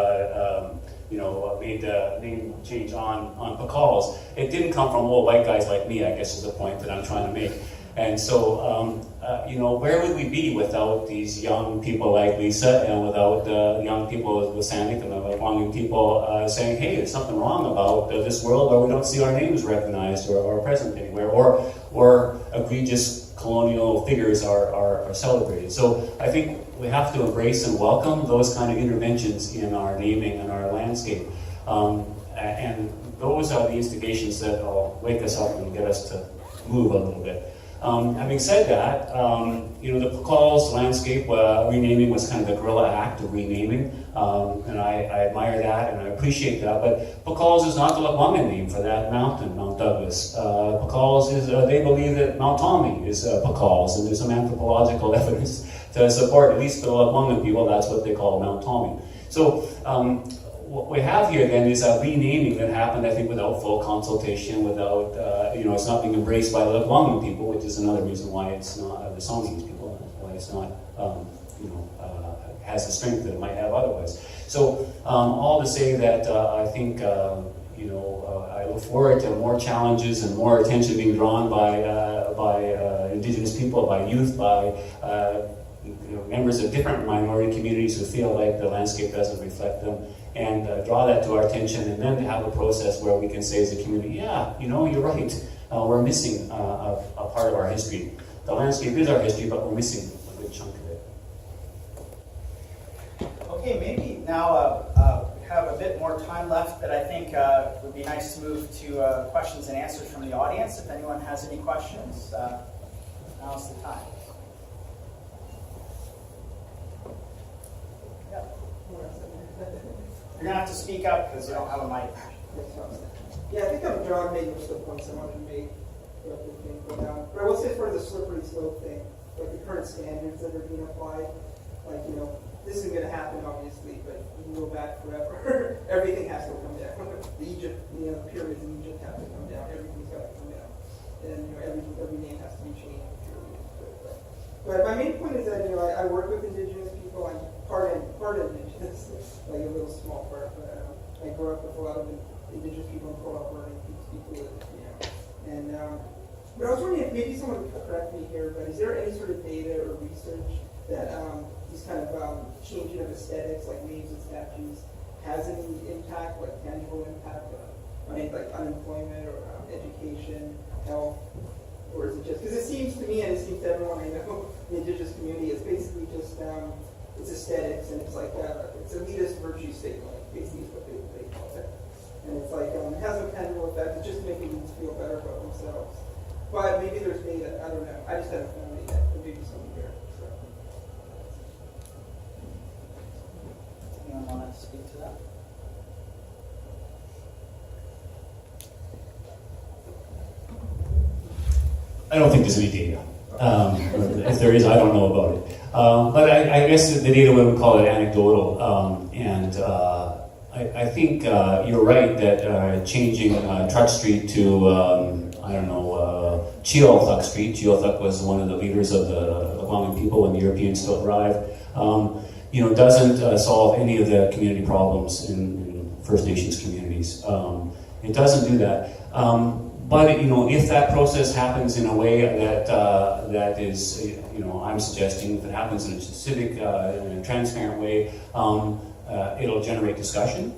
made the name change on Pecals. It didn't come from old white guys like me, I guess is the point that I'm trying to make. And so, where would we be without these young people like Lisa, and without the young people with Sanic and the young people saying, hey, there's something wrong about this world where we don't see our names recognized or present anywhere, or egregious colonial figures are celebrated. So I think we have to embrace and welcome those kind of interventions in our naming and our landscape. And those are the instigations that will wake us up and get us to move a little bit. Having said that, the Pecals landscape renaming was kind of the guerrilla act of renaming, and I admire that and I appreciate that. But Pecals is not the Lekwungen name for that mountain, Mount Douglas. Pecals is, they believe that Mount Tommy is Pecals, and there's some anthropological evidence to support, at least for the Lekwungen people, that's what they call Mount Tommy. So what we have here then is a renaming that happened, I think, without full consultation, without, it's not being embraced by the Lekwungen people, which is another reason why it's not, the Songhees people, why it's not, has the strength that it might have otherwise. So all to say that I think, I look forward to more challenges and more attention being drawn by Indigenous people, by youth, by members of different minority communities who feel like the landscape doesn't reflect them, and draw that to our attention, and then to have a process where we can say as a community, yeah, you're right, we're missing a part of our history. The landscape is our history, but we're missing a good chunk of it. Okay, maybe now we have a bit more time left, but I think it would be nice to move to questions and answers from the audience. If anyone has any questions, now's the time. You're going to have to speak up because you don't have a mic. Yeah, I think John made most of the points I wanted to make. But I will say for the slippery slope thing, like the current standards that are being applied, this isn't going to happen obviously, but you can go back forever. Everything has to come down. The pyramids in Egypt have to come down. Everything's got to come down. And every name has to be changed. But my main point is that I work with Indigenous people. I'm part Indigenous, like a little small part. But I grew up with a lot of Indigenous people in Port Alberta and speak with it, And but I was wondering if maybe someone could correct me here. But is there any sort of data or research that these kind of changing of aesthetics, like names and statues, has any impact, like tangible impact on like unemployment or education, health? Or is it just, because it seems to me, and it seems to everyone I know in the Indigenous community, it's basically just, it's aesthetics, and it's like, it's elitist virtue signaling, basically is what they call it. And it's like, it has no tangible effect, it's just making people feel better about themselves. But maybe there's data, I don't know. I just haven't found it yet. There may be something there. So. Anyone want to speak to that? I don't think there's any data. If there is, I don't know about it. But I guess the data, we would call it anecdotal. I think you're right that changing Trudge Street to, I don't know, Chiolthuk Street. Chiolthuk was one of the leaders of the Lekwungen people when the Europeans still arrived. Doesn't solve any of the community problems in First Nations communities. It doesn't do that. But if that process happens in a way that is, I'm suggesting if it happens in a civic, in a transparent way, it'll generate discussion.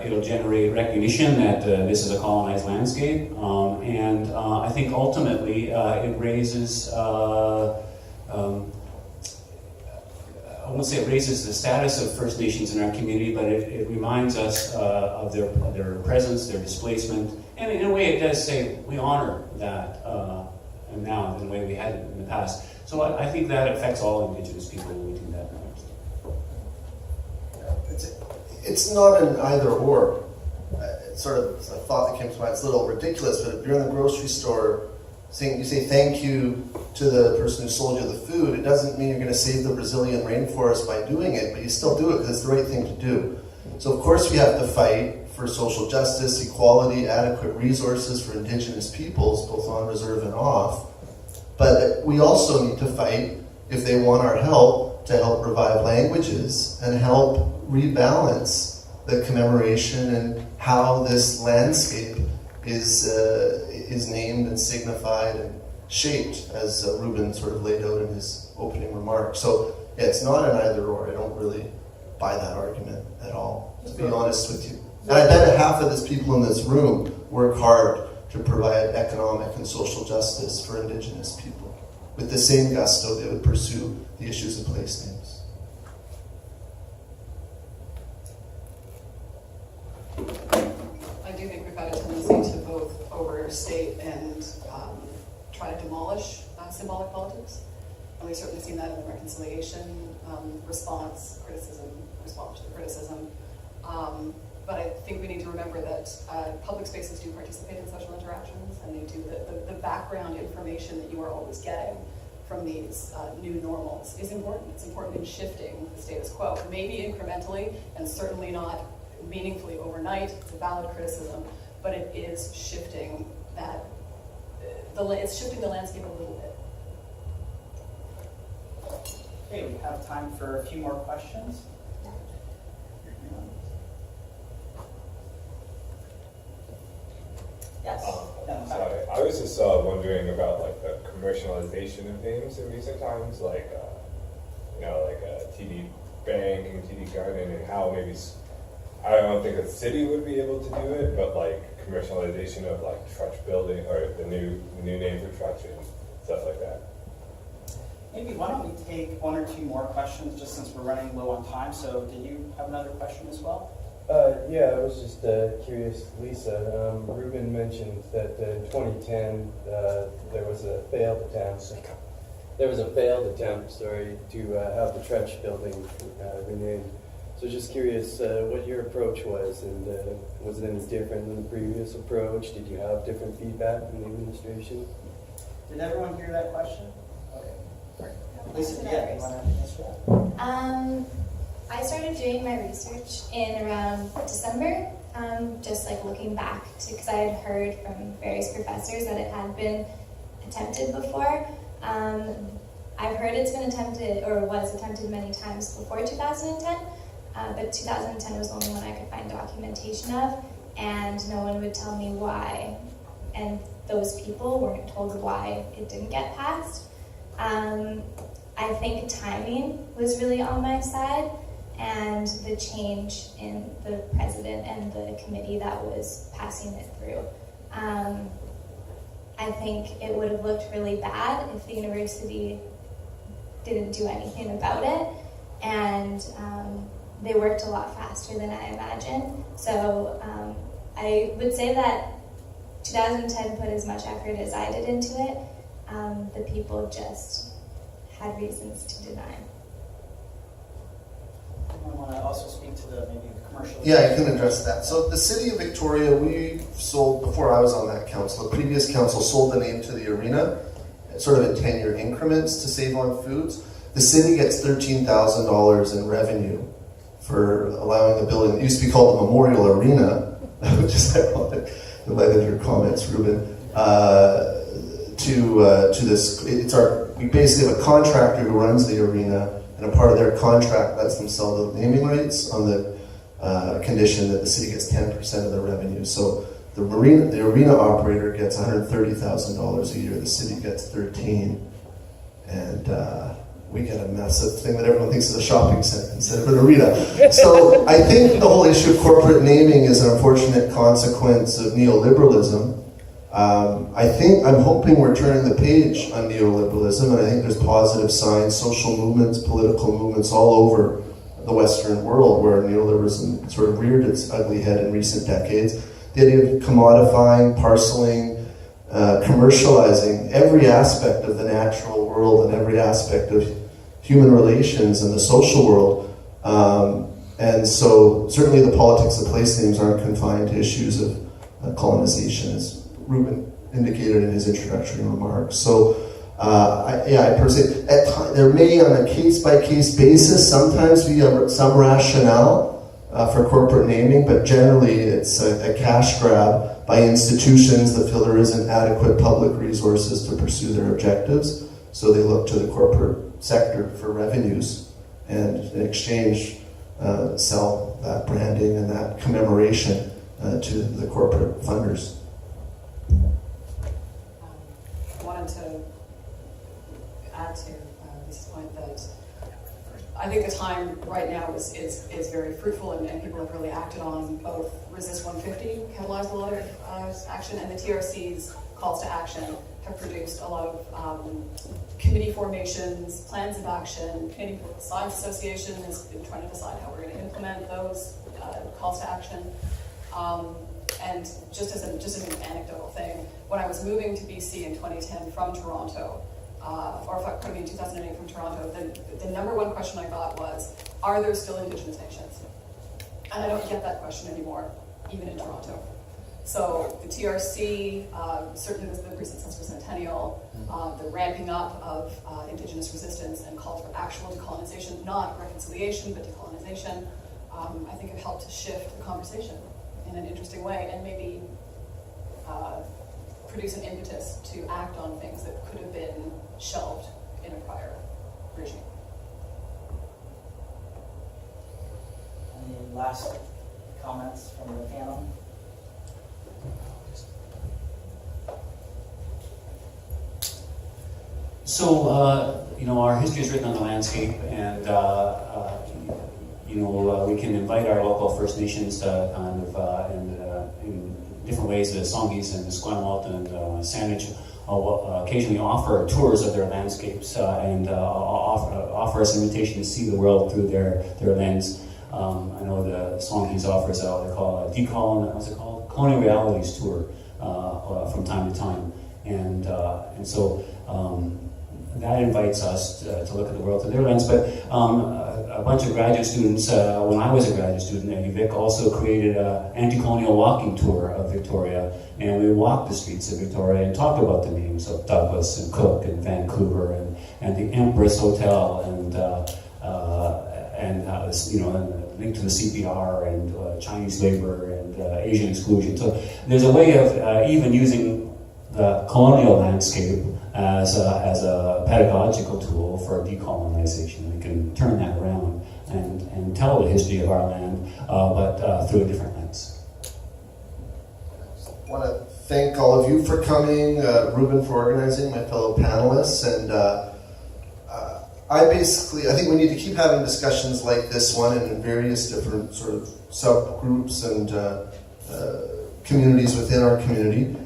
It'll generate recognition that this is a colonized landscape, and I think ultimately it raises. I won't say it raises the status of First Nations in our community, but it reminds us of their presence, their displacement, and in a way it does say we honor that and now in the way we had it in the past. So I think that affects all Indigenous people when we do that. It's not an either or. It's sort of a thought that came to mind. It's a little ridiculous, but if you're in the grocery store, you say thank you to the person who sold you the food, it doesn't mean you're going to save the Brazilian rainforest by doing it, but you still do it because it's the right thing to do. So of course we have to fight for social justice, equality, adequate resources for Indigenous peoples, both on reserve and off. But we also need to fight, if they want our help, to help revive languages and help rebalance the commemoration and how this landscape is named and signified and shaped, as Reuben sort of laid out in his opening remarks. So yeah, it's not an either or. I don't really buy that argument at all, to be honest with you. And I bet half of the people in this room work hard to provide economic and social justice for Indigenous people. With the same gusto, they would pursue the issues of place names. I do think we've got a tendency to both overstate and try to demolish symbolic politics. And we've certainly seen that in the reconciliation response to the criticism. But I think we need to remember that public spaces do participate in social interactions, and they do the background information that you are always getting from these new normals is important. It's important in shifting the status quo, maybe incrementally, and certainly not meaningfully overnight. It's a valid criticism, but it is shifting that. It's shifting the landscape a little bit. Okay, we have time for a few more questions. Yes. Sorry, I was just wondering about like the commercialization of things in recent times, like TD Bank and TD Garden, and how maybe I don't think a city would be able to do it, but like commercialization of like Trudge building or the new name for Trudge and stuff like that. Maybe why don't we take one or two more questions, just since we're running low on time. So did you have another question as well? Yeah, I was just curious, Lisa. Reuben mentioned that in 2010 there was a failed attempt. There was a failed attempt, to have the Trudge building renamed. So just curious what your approach was, and was it any different than the previous approach? Did you have different feedback from the administration? Did everyone hear that question? Okay. Lisa, yeah, you want to answer that? I started doing my research in around December, just like looking back to, because I had heard from various professors that it had been attempted before. I've heard it's been attempted, or was attempted many times before 2010, but 2010 was the only one I could find documentation of, and no one would tell me why, and those people weren't told why it didn't get passed. I think timing was really on my side, and the change in the president and the committee that was passing it through. I think it would have looked really bad if the university didn't do anything about it, and they worked a lot faster than I imagined. So I would say that 2010 put as much effort as I did into it. The people just had reasons to deny. I want to also speak to the maybe the commercial. Yeah, I can address that. So the city of Victoria, we sold, before I was on that council, the previous council sold the name to the arena, sort of in 10-year increments to save on foods. The city gets $13,000 in revenue for allowing the building that used to be called the Memorial Arena, which is ironic, in light of your comments, Reuben, to this. We basically have a contractor who runs the arena, and a part of their contract lets them sell the naming rights on the condition that the city gets 10% of the revenue. So the arena operator gets $130,000 a year. The city gets $13,000, and we get a massive thing that everyone thinks is a shopping center instead of an arena. So I think the whole issue of corporate naming is an unfortunate consequence of neoliberalism. I'm hoping we're turning the page on neoliberalism, and I think there's positive signs, social movements, political movements all over the Western world where neoliberalism sort of reared its ugly head in recent decades. The idea of commodifying, parceling, commercializing every aspect of the natural world and every aspect of human relations and the social world. And so certainly the politics of place names aren't confined to issues of colonization, as Reuben indicated in his introductory remarks. So I personally, there may on a case-by-case basis sometimes be some rationale for corporate naming, but generally it's a cash grab by institutions that feel there isn't adequate public resources to pursue their objectives. So they look to the corporate sector for revenues, and in exchange sell that branding and that commemoration to the corporate funders. I wanted to add to this point that I think the time right now is very fruitful, and people have really acted on both Resist 150, catalyzed a lot of action, and the TRC's calls to action have produced a lot of committee formations, plans of action. Canadian Political Science Association has been trying to decide how we're going to implement those calls to action. And just as an anecdotal thing, when I was moving to BC in 2010 from Toronto, in 2008 from Toronto, the number one question I got was, are there still Indigenous nations? And I don't get that question anymore, even in Toronto. So the TRC, certainly with the recent Centennial, the ramping up of Indigenous resistance and calls for actual decolonization, not reconciliation, but decolonization, I think have helped to shift the conversation in an interesting way, and maybe produce an impetus to act on things that could have been shelved in a prior regime. Any last comments from the panel? So, our history is written on the landscape, and we can invite our local First Nations to kind of, in different ways, the Songhees and the Esquimalt and Saanich occasionally offer tours of their landscapes and offer us an invitation to see the world through their lens. I know the Songhees offers what they call a Colonial Realities tour from time to time, and so that invites us to look at the world through their lens. But a bunch of graduate students, when I was a graduate student at UVic, also created an anti-colonial walking tour of Victoria, and we walked the streets of Victoria and talked about the names of Douglas and Cook and Vancouver and the Empress Hotel and linked to the CPR and Chinese labor and Asian exclusion. So there's a way of even using the colonial landscape as a pedagogical tool for decolonization. We can turn that around and tell the history of our land, but through a different lens. I want to thank all of you for coming, Reuben for organizing, my fellow panelists, and I think we need to keep having discussions like this one and in various different sort of subgroups and communities within our community.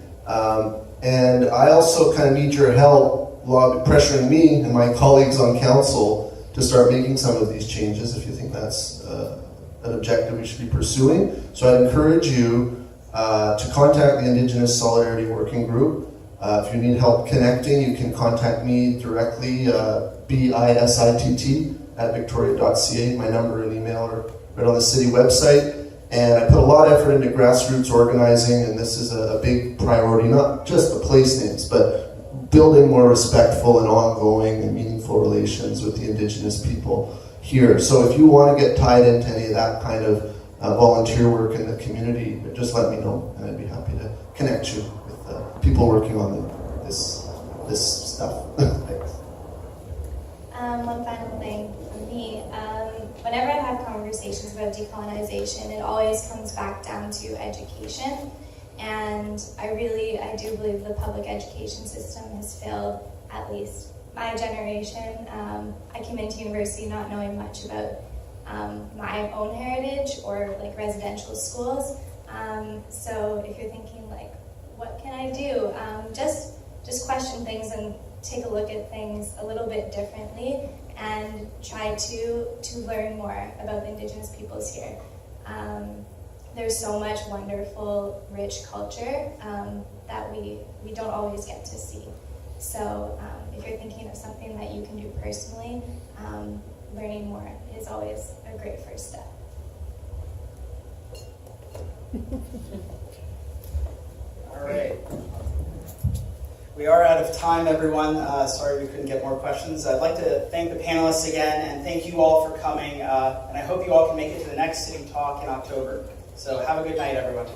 And I also kind of need your help pressuring me and my colleagues on council to start making some of these changes if you think that's an objective we should be pursuing. So I'd encourage you to contact the Indigenous Solidarity Working Group. If you need help connecting, you can contact me directly, BISITT@victoria.ca. My number and email are right on the city website. And I put a lot of effort into grassroots organizing, and this is a big priority, not just the place names, but building more respectful and ongoing and meaningful relations with the Indigenous people here. So if you want to get tied into any of that kind of volunteer work in the community, just let me know, and I'd be happy to connect you with people working on this stuff. Thanks. One final thing from me. Whenever I have conversations about decolonization, it always comes back down to education. And I do believe the public education system has failed, at least my generation. I came into university not knowing much about my own heritage or like residential schools. So if you're thinking like, what can I do? Just question things and take a look at things a little bit differently and try to learn more about the Indigenous peoples here. There's so much wonderful, rich culture that we don't always get to see. So if you're thinking of something that you can do personally, learning more is always a great first step. All right. We are out of time, everyone. Sorry we couldn't get more questions. I'd like to thank the panelists again, and thank you all for coming. And I hope you all can make it to the next City Talk in October. So have a good night, everyone.